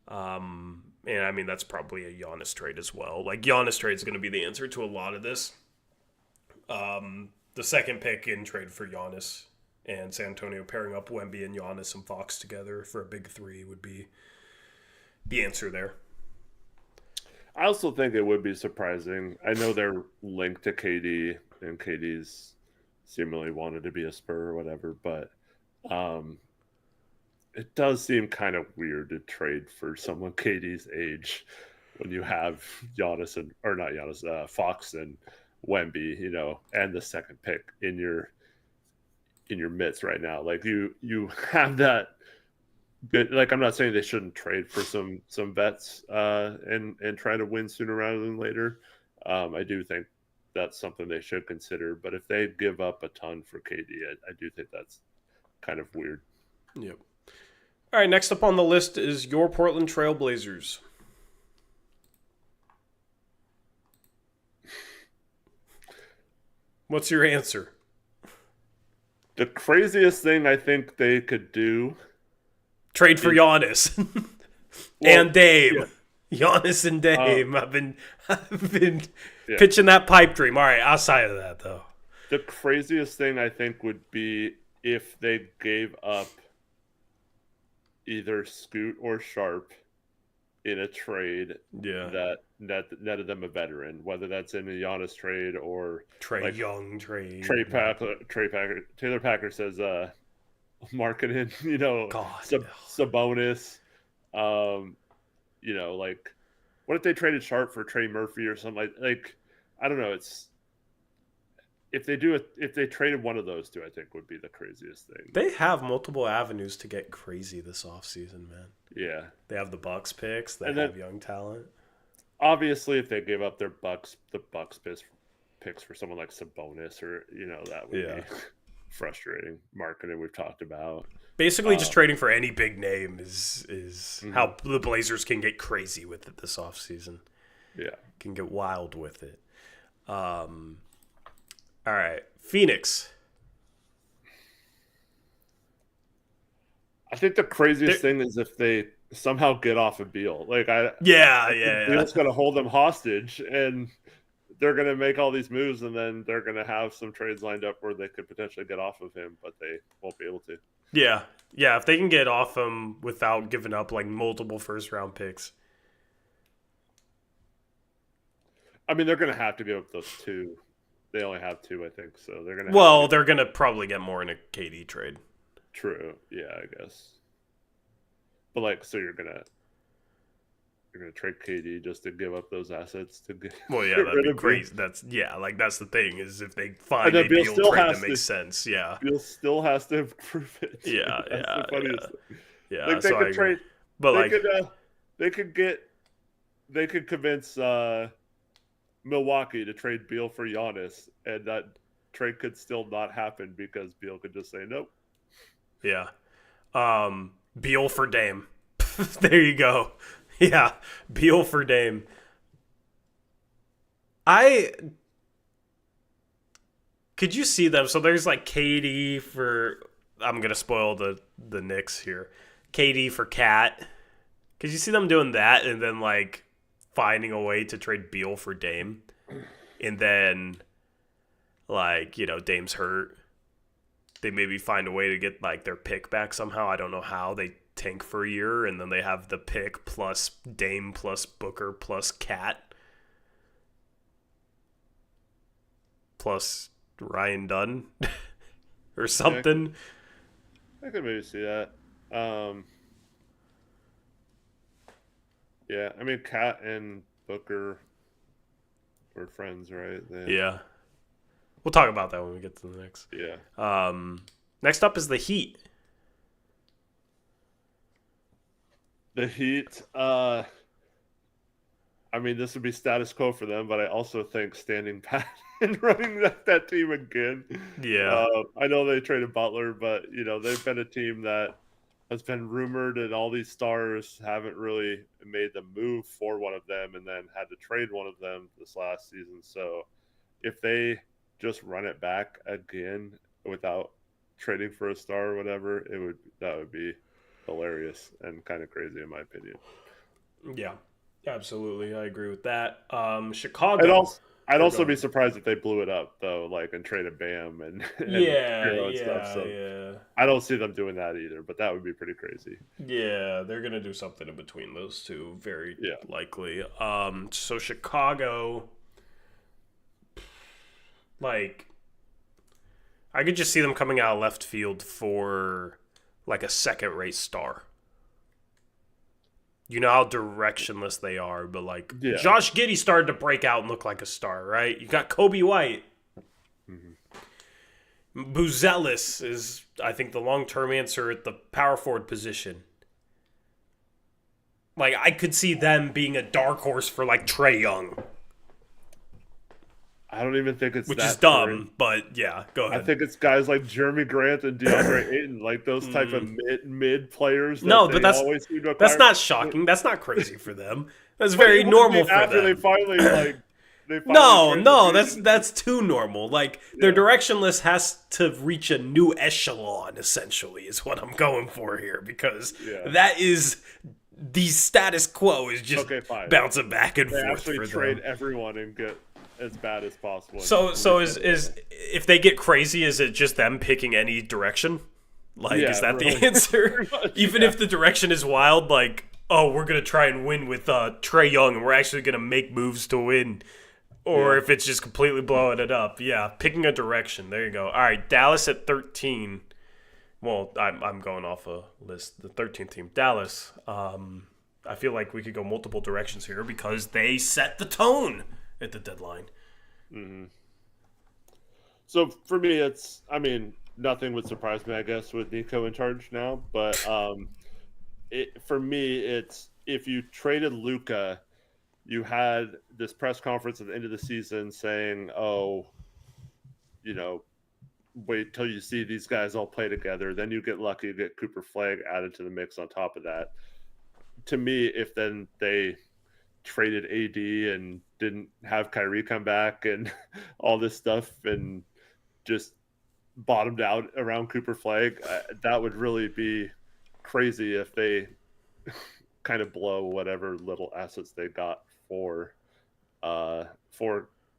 And I mean, that's probably a Giannis trade as well. Like, Giannis trade is going to be the answer to a lot of this. The second pick in trade for Giannis and San Antonio pairing up Wemby and Giannis and Fox together for a big 3 would be the answer there. I also think it would be surprising. I know they're linked to KD, and KD's seemingly wanted to be a Spur or whatever, but it does seem kind of weird to trade for someone KD's age when you have Giannis and or not Giannis, Fox and Wemby, and the second pick in your midst right now. Like you have that. Like, I'm not saying they shouldn't trade for some vets and try to win sooner rather than later. I do think that's something they should consider. But if they give up a ton for KD, I do think that's kind of weird. Yep. All right, next up on the list is your Portland Trail Blazers. What's your answer? The craziest thing I think they could do. Trade for Giannis and Dame. Yeah. Giannis and Dame. I've been pitching that pipe dream. All right, outside of that, though. The craziest thing I think would be if they gave up either Scoot or Sharp in a trade that netted them a veteran, whether that's in a Giannis trade or Young trade. Taylor Packer says marketing, Sabonis. Like, what if they traded Sharp for Trey Murphy or something like I don't know. It's if they traded one of those two, I think would be the craziest thing. They have multiple avenues to get crazy this offseason, man. Yeah. They have the Bucks picks. They have young talent. Obviously, if they gave up the Bucks picks for someone like Sabonis or, that would be frustrating. Marketing we've talked about. Basically, just trading for any big name is how the Blazers can get crazy with it this offseason. Yeah. Can get wild with it. All right. Phoenix. I think the craziest thing is if they somehow get off of Beal. Like, Beal's going to hold them hostage, and they're going to make all these moves, and then they're going to have some trades lined up where they could potentially get off of him, but they won't be able to. Yeah. If they can get off him without giving up like multiple first-round picks. I mean, they're going to have to give up those 2. They only have 2, I think, so they're going to. Well, they're going to probably get more in a KD trade. True. Yeah, I guess. But so you're gonna trade KD just to give up those assets to get. Well, yeah, that'd be crazy. That's the thing is if they find a Beal trade that makes sense. Yeah, Beal still has to prove it. Yeah, that's the funniest thing. Yeah, like they could trade, but they could convince Milwaukee to trade Beal for Giannis, and that trade could still not happen because Beal could just say nope. Yeah. Beal for Dame. There you go. Yeah. Beal for Dame. Could you see them? So there's like KD for, I'm going to spoil the Knicks here. KD for Cat. Could you see them doing that and then like finding a way to trade Beal for Dame? And then like, Dame's hurt. They maybe find a way to get like their pick back somehow. I don't know how. They tank for a year and then they have the pick plus Dame plus Booker plus Cat plus Ryan Dunn or something. I could maybe see that. Yeah, I mean Cat and Booker We're friends, right? Yeah. We'll talk about that when we get to the next. Yeah. Next up is the Heat. The Heat. I mean, this would be status quo for them, but I also think standing pat and running that team again. Yeah. I know they traded Butler, but they've been a team that has been rumored, and all these stars haven't really made the move for one of them, and then had to trade one of them this last season. So if they just run it back again without trading for a star or whatever, that would be hilarious and kind of crazy in my opinion. Yeah. Absolutely. I agree with that. I'd Chicago. also I'd Or also go be ahead. surprised if they blew it up though, like and traded Bam and Yeah, Hero and stuff. yeah, So yeah. I don't see them doing that either, but that would be pretty crazy. Yeah, they're gonna do something in between those two, very Yeah. likely. So Chicago, like, I could just see them coming out of left field for like a second-rate star. You know how directionless they are, but like Yeah. Josh Giddey started to break out and look like a star, right? You got Kobe White. Buzelis is, I think, the long-term answer at the power forward position. Like, I could see them being a dark horse for like Trey Young, I don't even think it's which that is current. dumb, but yeah, go I ahead. think it's guys like Jeremy Grant and DeAndre Ayton, like those type of mid players that No, but they always seem to that's acquire. not shocking. That's not crazy for them. That's But very it would be normal for after them. they finally No, no, transitioned. that's too normal. Like their Yeah. directionless has to reach a new echelon. Essentially, is what I'm going for here because Yeah. that is the status quo is just Okay, fine. bouncing back and They forth actually for trade them. everyone and get as bad as possible. So is if they get crazy, is it just them picking any direction? Like, Yeah, is that really. the answer? Pretty much, Even yeah. if the direction is wild, like, oh, we're gonna try and win with Trey Young, and we're actually gonna make moves to win, or Yeah. if it's just completely blowing it up. Yeah, picking a direction. There you go. All right, Dallas at 13. Well, I'm going off a list. The 13th team, Dallas. I feel like we could go multiple directions here because they set the tone at the deadline. So for me, nothing would surprise me, I guess, with Nico in charge now. But for me, it's if you traded Luka, you had this press conference at the end of the season saying, "Oh, wait till you see these guys all play together. Then you get lucky, you get Cooper Flag added to the mix on top of that." To me, if then they traded AD and didn't have Kyrie come back and all this stuff and just bottomed out around Cooper Flag, that would really be crazy if they kind of blow whatever little assets they got for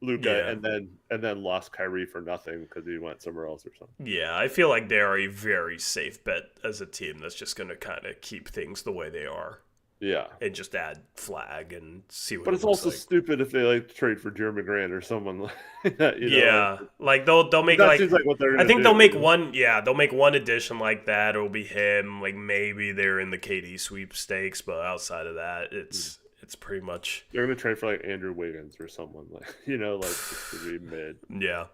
Luka Yeah. and then lost Kyrie for nothing because he went somewhere else or something. Yeah, I feel like they are a very safe bet as a team that's just going to kind of keep things the way they are Yeah. and just add Flag and see what But it it's looks also like. stupid if they like trade for Jeremy Grant or someone like that, Yeah, like they'll make that like seems like what they're I gonna think do. they'll make one. Yeah, they'll make one addition like that. It'll be him. Like maybe they're in the KD sweepstakes, but outside of that, it's pretty much They're gonna trade for like Andrew Wiggins or someone like like just to be mid. yeah.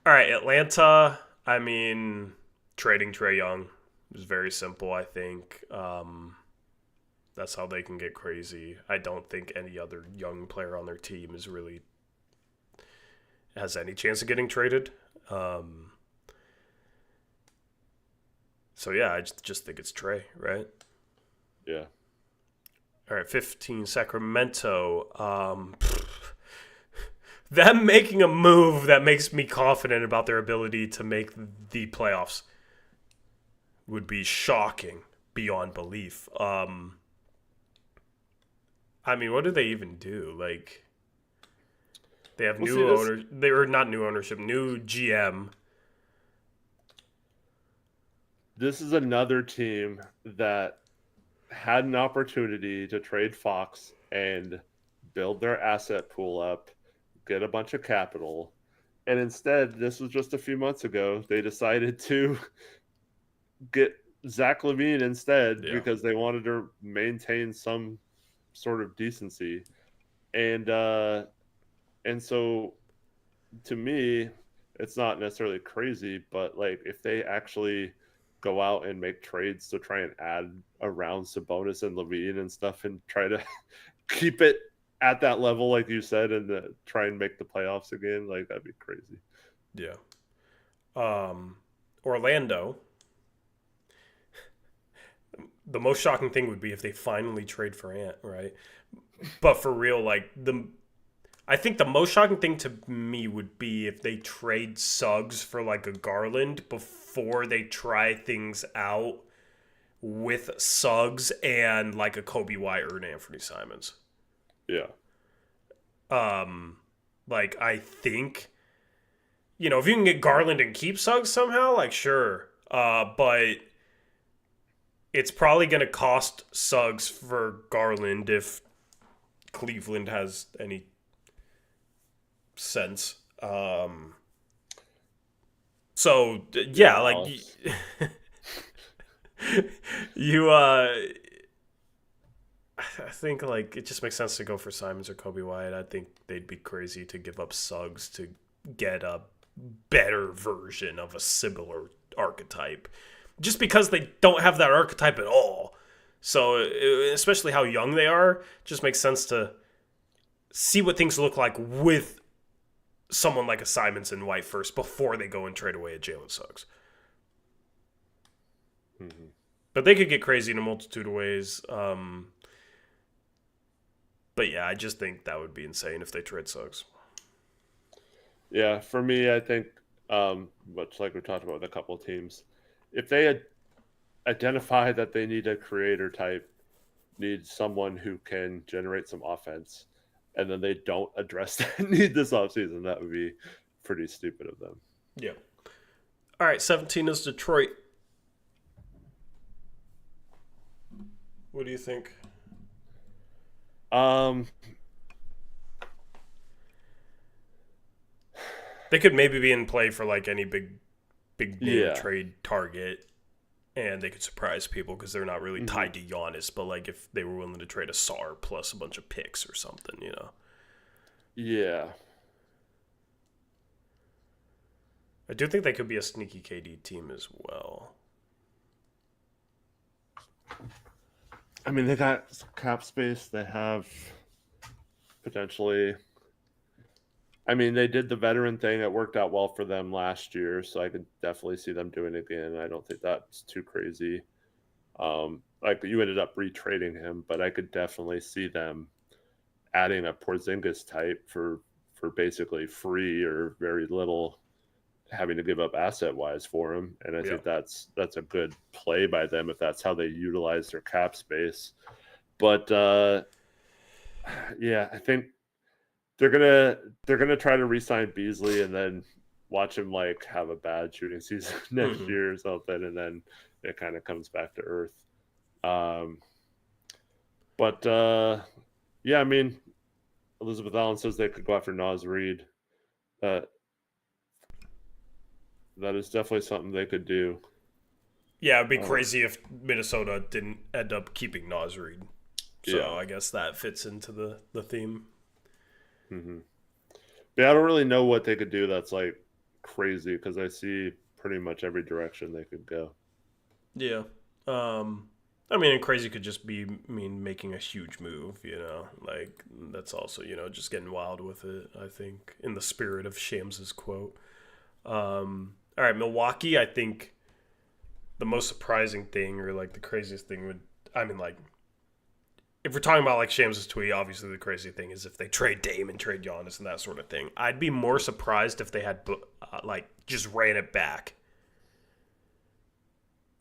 All right, Atlanta. I mean, trading Trey Young is very simple. I think that's how they can get crazy. I don't think any other young player on their team is really has any chance of getting traded. So yeah, I just think it's Trey, right? Yeah. All right, 15 Sacramento. Them making a move that makes me confident about their ability to make the playoffs would be shocking beyond belief. I mean, what do they even do? Like, they have new owners. They were not new ownership, new GM. This is another team that had an opportunity to trade Fox and build their asset pool up, get a bunch of capital, and instead, this was just a few months ago, they decided to get Zach LaVine instead because they wanted to maintain some sort of decency. And And so to me, it's not necessarily crazy, but like if they actually go out and make trades to try and add around Sabonis and Levine and stuff and try to keep it at that level, like you said, and try and make the playoffs again, like that'd be crazy. Yeah. Orlando. The most shocking thing would be if they finally trade for Ant, right? But for real, like I think the most shocking thing to me would be if they trade Suggs for like a Garland before they try things out with Suggs and like a Kobe White or an Anthony Simons. Yeah. Like I think, if you can get Garland and keep Suggs somehow, like sure. But it's probably going to cost Suggs for Garland if Cleveland has any sense. So yeah, like you I think like it just makes sense to go for Simons or Kobe White. I think they'd be crazy to give up Suggs to get a better version of a similar archetype, just because they don't have that archetype at all. So especially how young they are, just makes sense to see what things look like with someone like a Simons and White first before they go and trade away a Jalen Suggs. Mm-hmm. But they could get crazy in a multitude of ways. But yeah, I just think that would be insane if they trade Suggs. Yeah, for me, I think, much like we talked about with a couple of teams, if they had identified that they need a creator type, need someone who can generate some offense, and then they don't address that need this offseason, that would be pretty stupid of them. Yeah. All right, 17 is Detroit. What do you think? They could maybe be in play for like any big name trade target, and they could surprise people because they're not really tied to Giannis. But like if they were willing to trade a SAR plus a bunch of picks or something, Yeah. I do think they could be a sneaky KD team as well. I mean, they got cap space. They have potentially. I mean, they did the veteran thing. It worked out well for them last year, so I could definitely see them doing it again. I don't think that's too crazy. Like you ended up retrading him, but I could definitely see them adding a Porzingis type for basically free or very little, having to give up asset wise for him. And I think that's a good play by them if that's how they utilize their cap space. But yeah, I think they're gonna try to re-sign Beasley and then watch him like have a bad shooting season next year or something, and then it kind of comes back to earth. But yeah, I mean, Elizabeth Allen says they could go after Naz Reid. That is definitely something they could do. Yeah, it'd be crazy if Minnesota didn't end up keeping Naz Reid. So Yeah. I guess that fits into the theme. Mm-hmm. Yeah, I don't really know what they could do that's like crazy because I see pretty much every direction they could go. Yeah. I mean, and crazy could just be making a huge move, like that's also, just getting wild with it, I think, in the spirit of Shams's quote. All right, Milwaukee, I think the most surprising thing or like the craziest thing would, like, if we're talking about like Shams's tweet, obviously the crazy thing is if they trade Dame and trade Giannis and that sort of thing. I'd be more surprised if they had like just ran it back.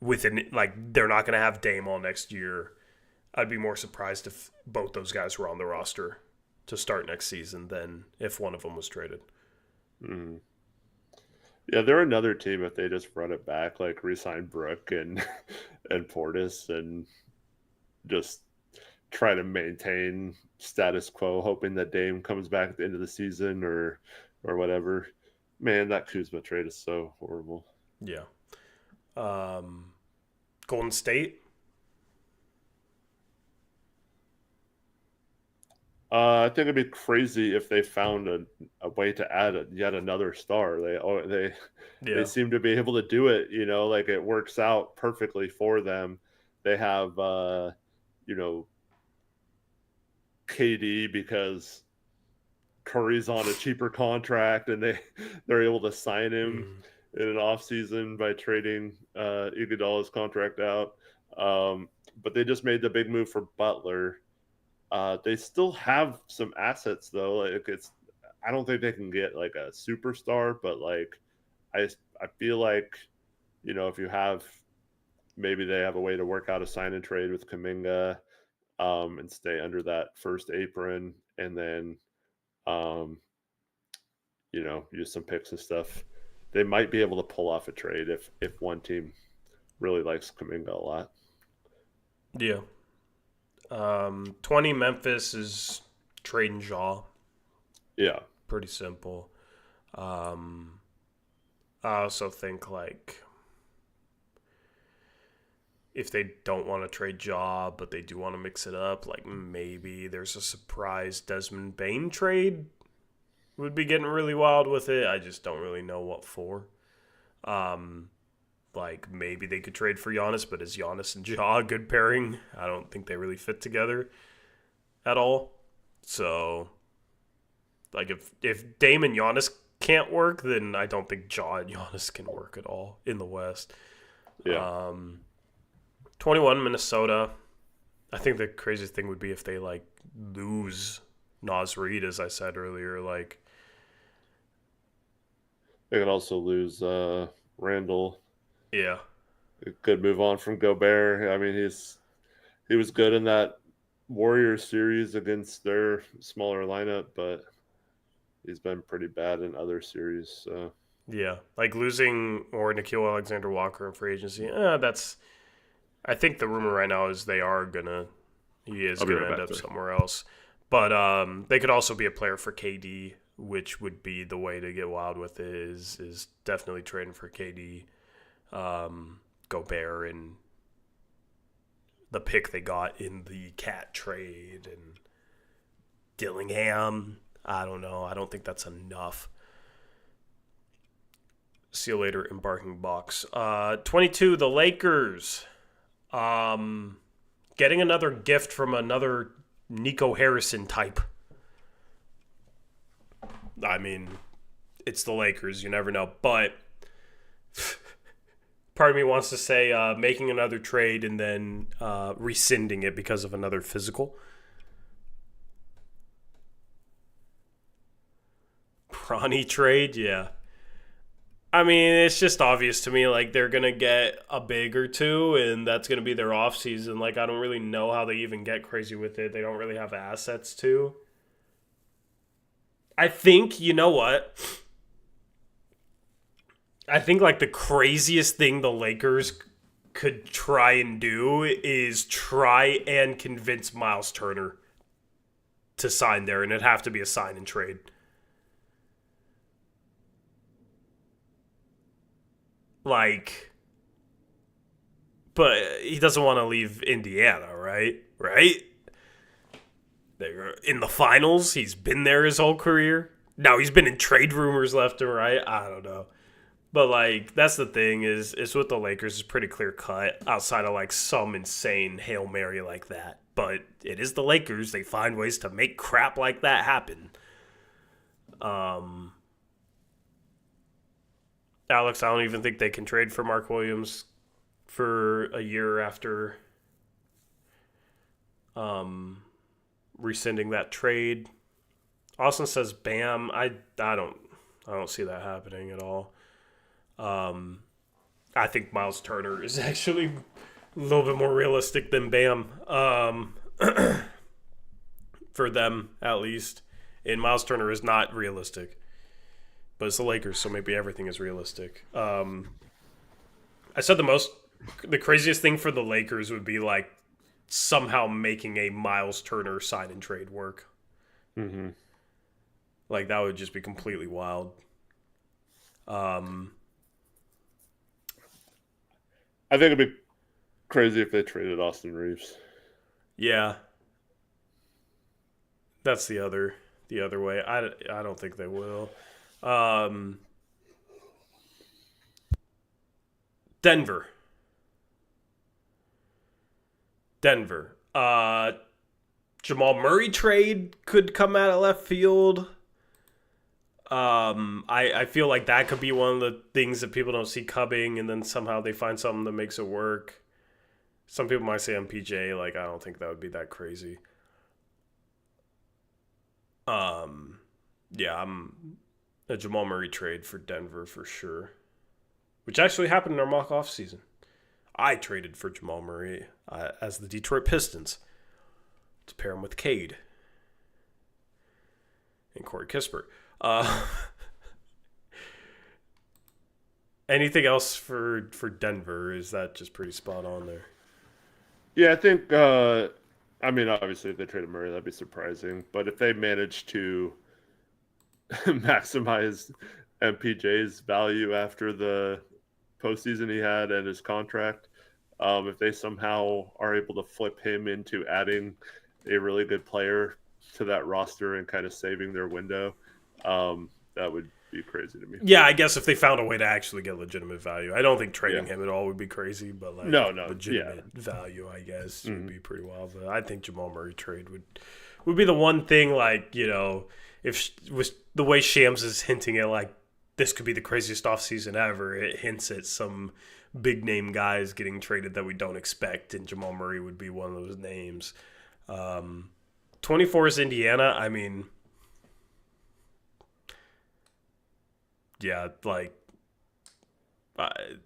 Like they're not going to have Dame all next year. I'd be more surprised if both those guys were on the roster to start next season than if one of them was traded. Mm. Yeah, they're another team if they just run it back, like re-sign Brook and Portis and just try to maintain status quo, hoping that Dame comes back at the end of the season or whatever. Man, that Kuzma trade is so horrible. Yeah. Golden State. I think it'd be crazy if they found a way to add yet another star. They Yeah. seem to be able to do it. Like it works out perfectly for them. They have you know KD because Curry's on a cheaper contract, and they're able to sign him Mm. in an offseason by trading Iguodala's contract out. But they just made the big move for Butler. They still have some assets though. Like I don't think they can get like a superstar, but like I feel like if you have maybe they have a way to work out a sign and trade with Kaminga, and stay under that first apron, and then um, use some picks and stuff. They might be able to pull off a trade if one team really likes Kaminga a lot. Yeah. 20 Memphis is trading Jaw. Yeah, Pretty simple. Um, I also think like if they don't want to trade Jaw, but they do want to mix it up, like maybe there's a surprise Desmond Bain trade would be getting really wild with it. I just don't really know what for. Um, like maybe they could trade for Giannis, but is Giannis and Jaw a good pairing? I don't think they really fit together at all. So, like if Dame and Giannis can't work, then I don't think Jaw and Giannis can work at all in the West. yeah. 21 Minnesota. I think the craziest thing would be if they like lose Nas Reed, as I said earlier. Like, They could also lose Randall. yeah, It could move on from Gobert. I mean, he was good in that Warriors series against their smaller lineup, but he's been pretty bad in other series. So yeah, like losing or Nikhil Alexander Walker in free agency. That's. I think the rumor right now is he is I'll be gonna right end back up there. somewhere else. But they could also be a player for KD, which would be the way to get wild with it. Is definitely trading for KD, Gobert, and the pick they got in the Cat trade and Dillingham. I don't know. I don't think that's enough. See you later, embarking box. 22, the Lakers. Getting another gift from another Nico Harrison type. I mean, it's the Lakers. You never know. But part of me wants to say making another trade and then rescinding it because of another physical. Bronny trade, yeah. I mean, it's just obvious to me, like, they're going to get a big or two, and that's going to be their offseason. Like, I don't really know how they even get crazy with it. They don't really have assets to. I think, you know what? I think, like, the craziest thing the Lakers could try and do is try and convince Miles Turner to sign there, and it'd have to be a sign and trade. Like, but he doesn't want to leave Indiana, right? Right? They're in the finals. He's been there his whole career. Now he's been in trade rumors left and right. I don't know. But like that's the thing is with the Lakers is pretty clear cut outside of like some insane Hail Mary like that. But it is the Lakers. They find ways to make crap like that happen. Um Alex, I don't even think they can trade for Mark Williams for a year after um rescinding that trade. Austin says Bam. I don't see that happening at all. Um, I think Miles Turner is actually a little bit more realistic than Bam. For them at least. And Miles Turner is not realistic. But it's the Lakers, so maybe everything is realistic. I said the craziest thing for the Lakers would be like somehow making a Miles Turner sign and trade work. Mm-hmm. Like that would just be completely wild. I think it'd be crazy if they traded Austin Reeves. Yeah, That's the other way. I don't think they will. Um, Denver. Jamal Murray trade could come out of left field. I feel like that could be one of the things that people don't see coming, and then somehow they find something that makes it work. Some people might say MPJ, like I don't think that would be that crazy. Yeah, I'm a Jamal Murray trade for Denver for sure, which actually happened in our mock off season. I traded for Jamal Murray as the Detroit Pistons to pair him with Cade and Corey Kispert. Anything else for Denver? Is that just pretty spot on there? Yeah, I think. I mean, obviously, if they traded Murray, that'd be surprising. But if they manage to maximize MPJ's value after the postseason he had and his contract, if they somehow are able to flip him into adding a really good player to that roster and kind of saving their window, that would be crazy to me. Yeah, I guess if they found a way to actually get legitimate value. I don't think trading him at all would be crazy, but like legitimate value, I guess, would be pretty wild. But I think Jamal Murray trade would be the one thing, like, you know, if with the way Shams is hinting at, like, this could be the craziest offseason ever, it hints at some big name guys getting traded that we don't expect, and Jamal Murray would be one of those names. 24 is Indiana. I mean, yeah, like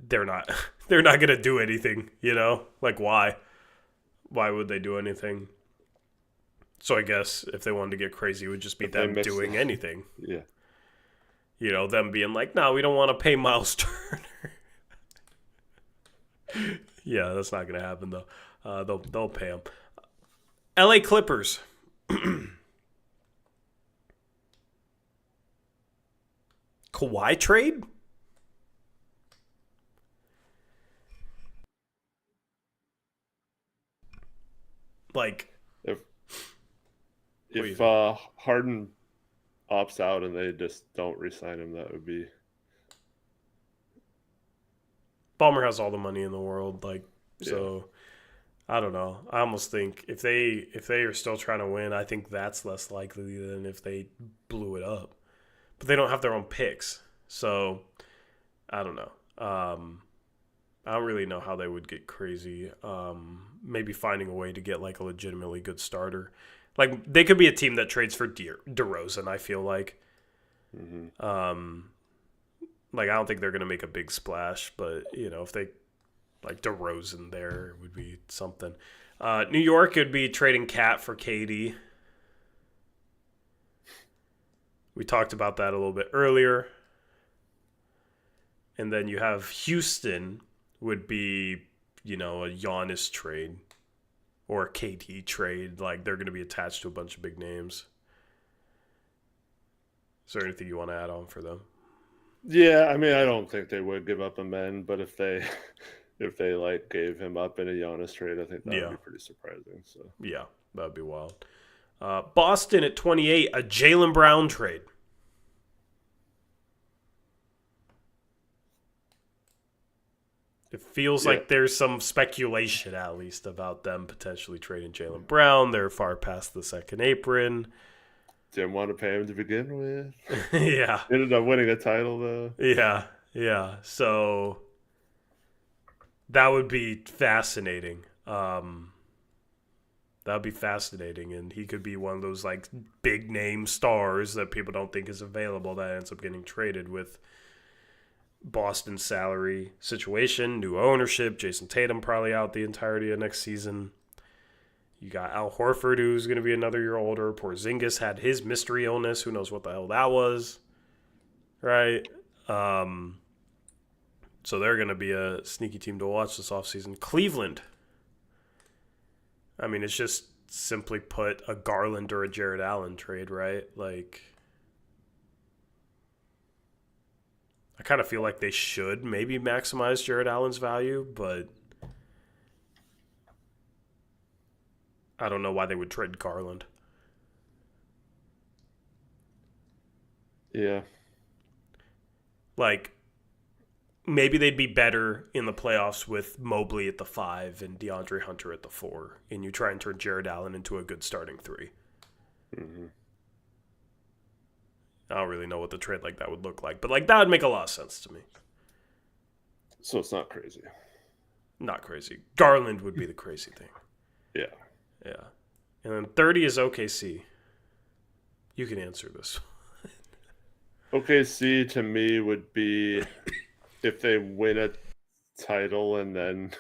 they're not gonna do anything, you know? Like, why would they do anything? So I guess if they wanted to get crazy, it would just be them doing anything. Yeah, you know, them being like, no, we don't want to pay Miles Turner. Yeah, that's not gonna happen though. They'll pay him. LA Clippers. Kawhi trade? Like, if Harden opts out and they just don't re-sign him, that would be. Ballmer has all the money in the world, like, so I don't know. I almost think if they are still trying to win, I think that's less likely than if they blew it up. But they don't have their own picks, so I don't know. I don't really know how they would get crazy. Maybe finding a way to get like a legitimately good starter. Like, they could be a team that trades for DeRozan, I feel like. Mm-hmm. Like, I don't think they're going to make a big splash, but, you know, if they, like, DeRozan there would be something. New York would be trading Cat for KD. We talked about that a little bit earlier. And then you have Houston would be, you know, a Giannis trade or a KD trade. Like, they're going to be attached to a bunch of big names. Is there anything you want to add on for them? Yeah, I mean, I don't think they would give up a men, but if they like gave him up in a Giannis trade, I think that would be pretty surprising. So yeah, that'd be wild. Boston at 28, a Jaylen Brown trade. It feels like there's some speculation, at least, about them potentially trading Jaylen Brown. They're far past the second apron. Didn't want to pay him to begin with. Yeah. Ended up winning a title, though. Yeah. So that would be fascinating. That would be fascinating. And he could be one of those, like, big name stars that people don't think is available that ends up getting traded with Boston's salary situation, new ownership. Jason Tatum probably out the entirety of next season. You got Al Horford, who's going to be another year older. Porzingis had his mystery illness. Who knows what the hell that was, right? So they're going to be a sneaky team to watch this offseason. Cleveland. I mean, it's just simply put a Garland or a Jared Allen trade, right? Like, I kind of feel like they should maybe maximize Jared Allen's value, but I don't know why they would trade Garland. Yeah. Like, maybe they'd be better in the playoffs with Mobley at the 5 and DeAndre Hunter at the 4, and you try and turn Jared Allen into a good starting 3. Mm-hmm. I don't really know what the trade like that would look like, but like that would make a lot of sense to me. So it's not crazy. Not crazy. Garland would be the crazy thing. Yeah. Yeah. And then 30 is OKC. You can answer this. OKC to me would be if they win a title and then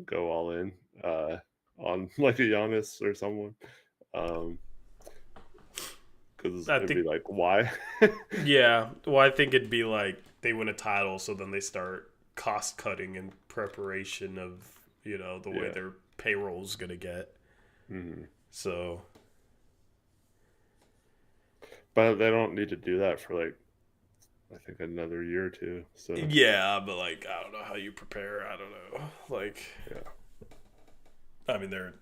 go all in on like a Giannis or someone. Because it'd be like, why? Yeah. Well, I think it'd be like they win a title, so then they start cost cutting in preparation of, the way their payroll's going to get. Mm-hmm. So. But they don't need to do that for like, I think another year or two. So yeah, but like I don't know how you prepare. I don't know. Like, I mean, they're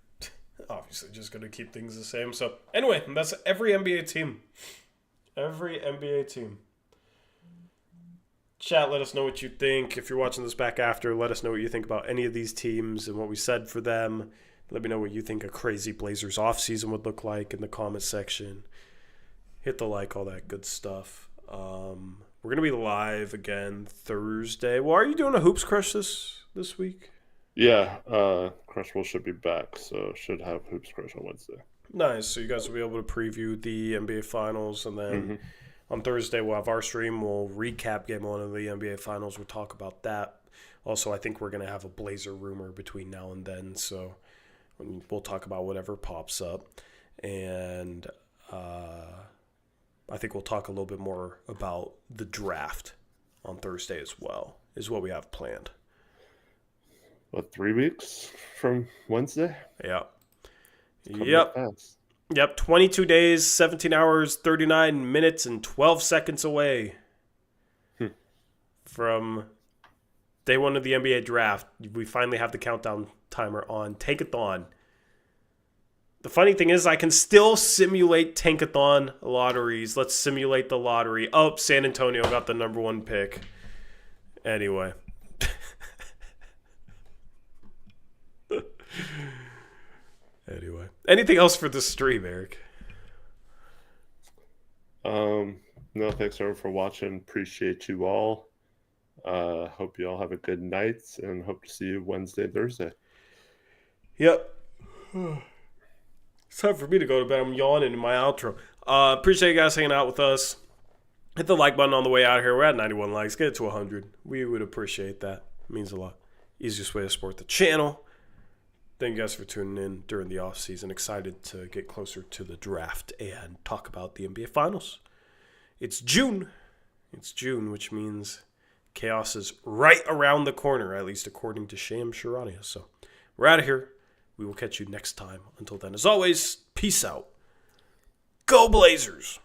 obviously just going to keep things the same. So anyway, that's every NBA team. Every NBA team. Chat, let us know what you think. If you're watching this back after, let us know what you think about any of these teams and what we said for them. Let me know what you think a crazy Blazers offseason would look like in the comment section. Hit the like, all that good stuff. We're going to be live again Thursday. Well, are you doing a Hoops Crush this week? Yeah, Crushable should be back, so should have Hoops Crush on Wednesday. Nice. So you guys will be able to preview the NBA Finals, and then on Thursday we'll have our stream. We'll recap Game 1 of the NBA Finals. We'll talk about that. Also, I think we're going to have a Blazer rumor between now and then, so we'll talk about whatever pops up. And I think we'll talk a little bit more about the draft on Thursday as well, is what we have planned. What, 3 weeks from Wednesday? Yeah. Yep. 22 days, 17 hours, 39 minutes, and 12 seconds away from day 1 of the NBA draft. We finally have the countdown timer on Tankathon. The funny thing is I can still simulate Tankathon lotteries. Let's simulate the lottery. Oh, San Antonio got the number 1 pick. Anyway. Anyway. Anything else for this stream, Eric? No, thanks everyone for watching. Appreciate you all. Hope you all have a good night and hope to see you Wednesday, Thursday. Yep. It's time for me to go to bed. I'm yawning in my outro. Appreciate you guys hanging out with us. Hit the like button on the way out here. We're at 91 likes. Get it to 100. We would appreciate that. It means a lot. Easiest way to support the channel. Thank you guys for tuning in during the offseason. Excited to get closer to the draft and talk about the NBA Finals. It's June. It's June, which means chaos is right around the corner, at least according to Sham Sharania. So we're out of here. We will catch you next time. Until then, as always, peace out. Go Blazers!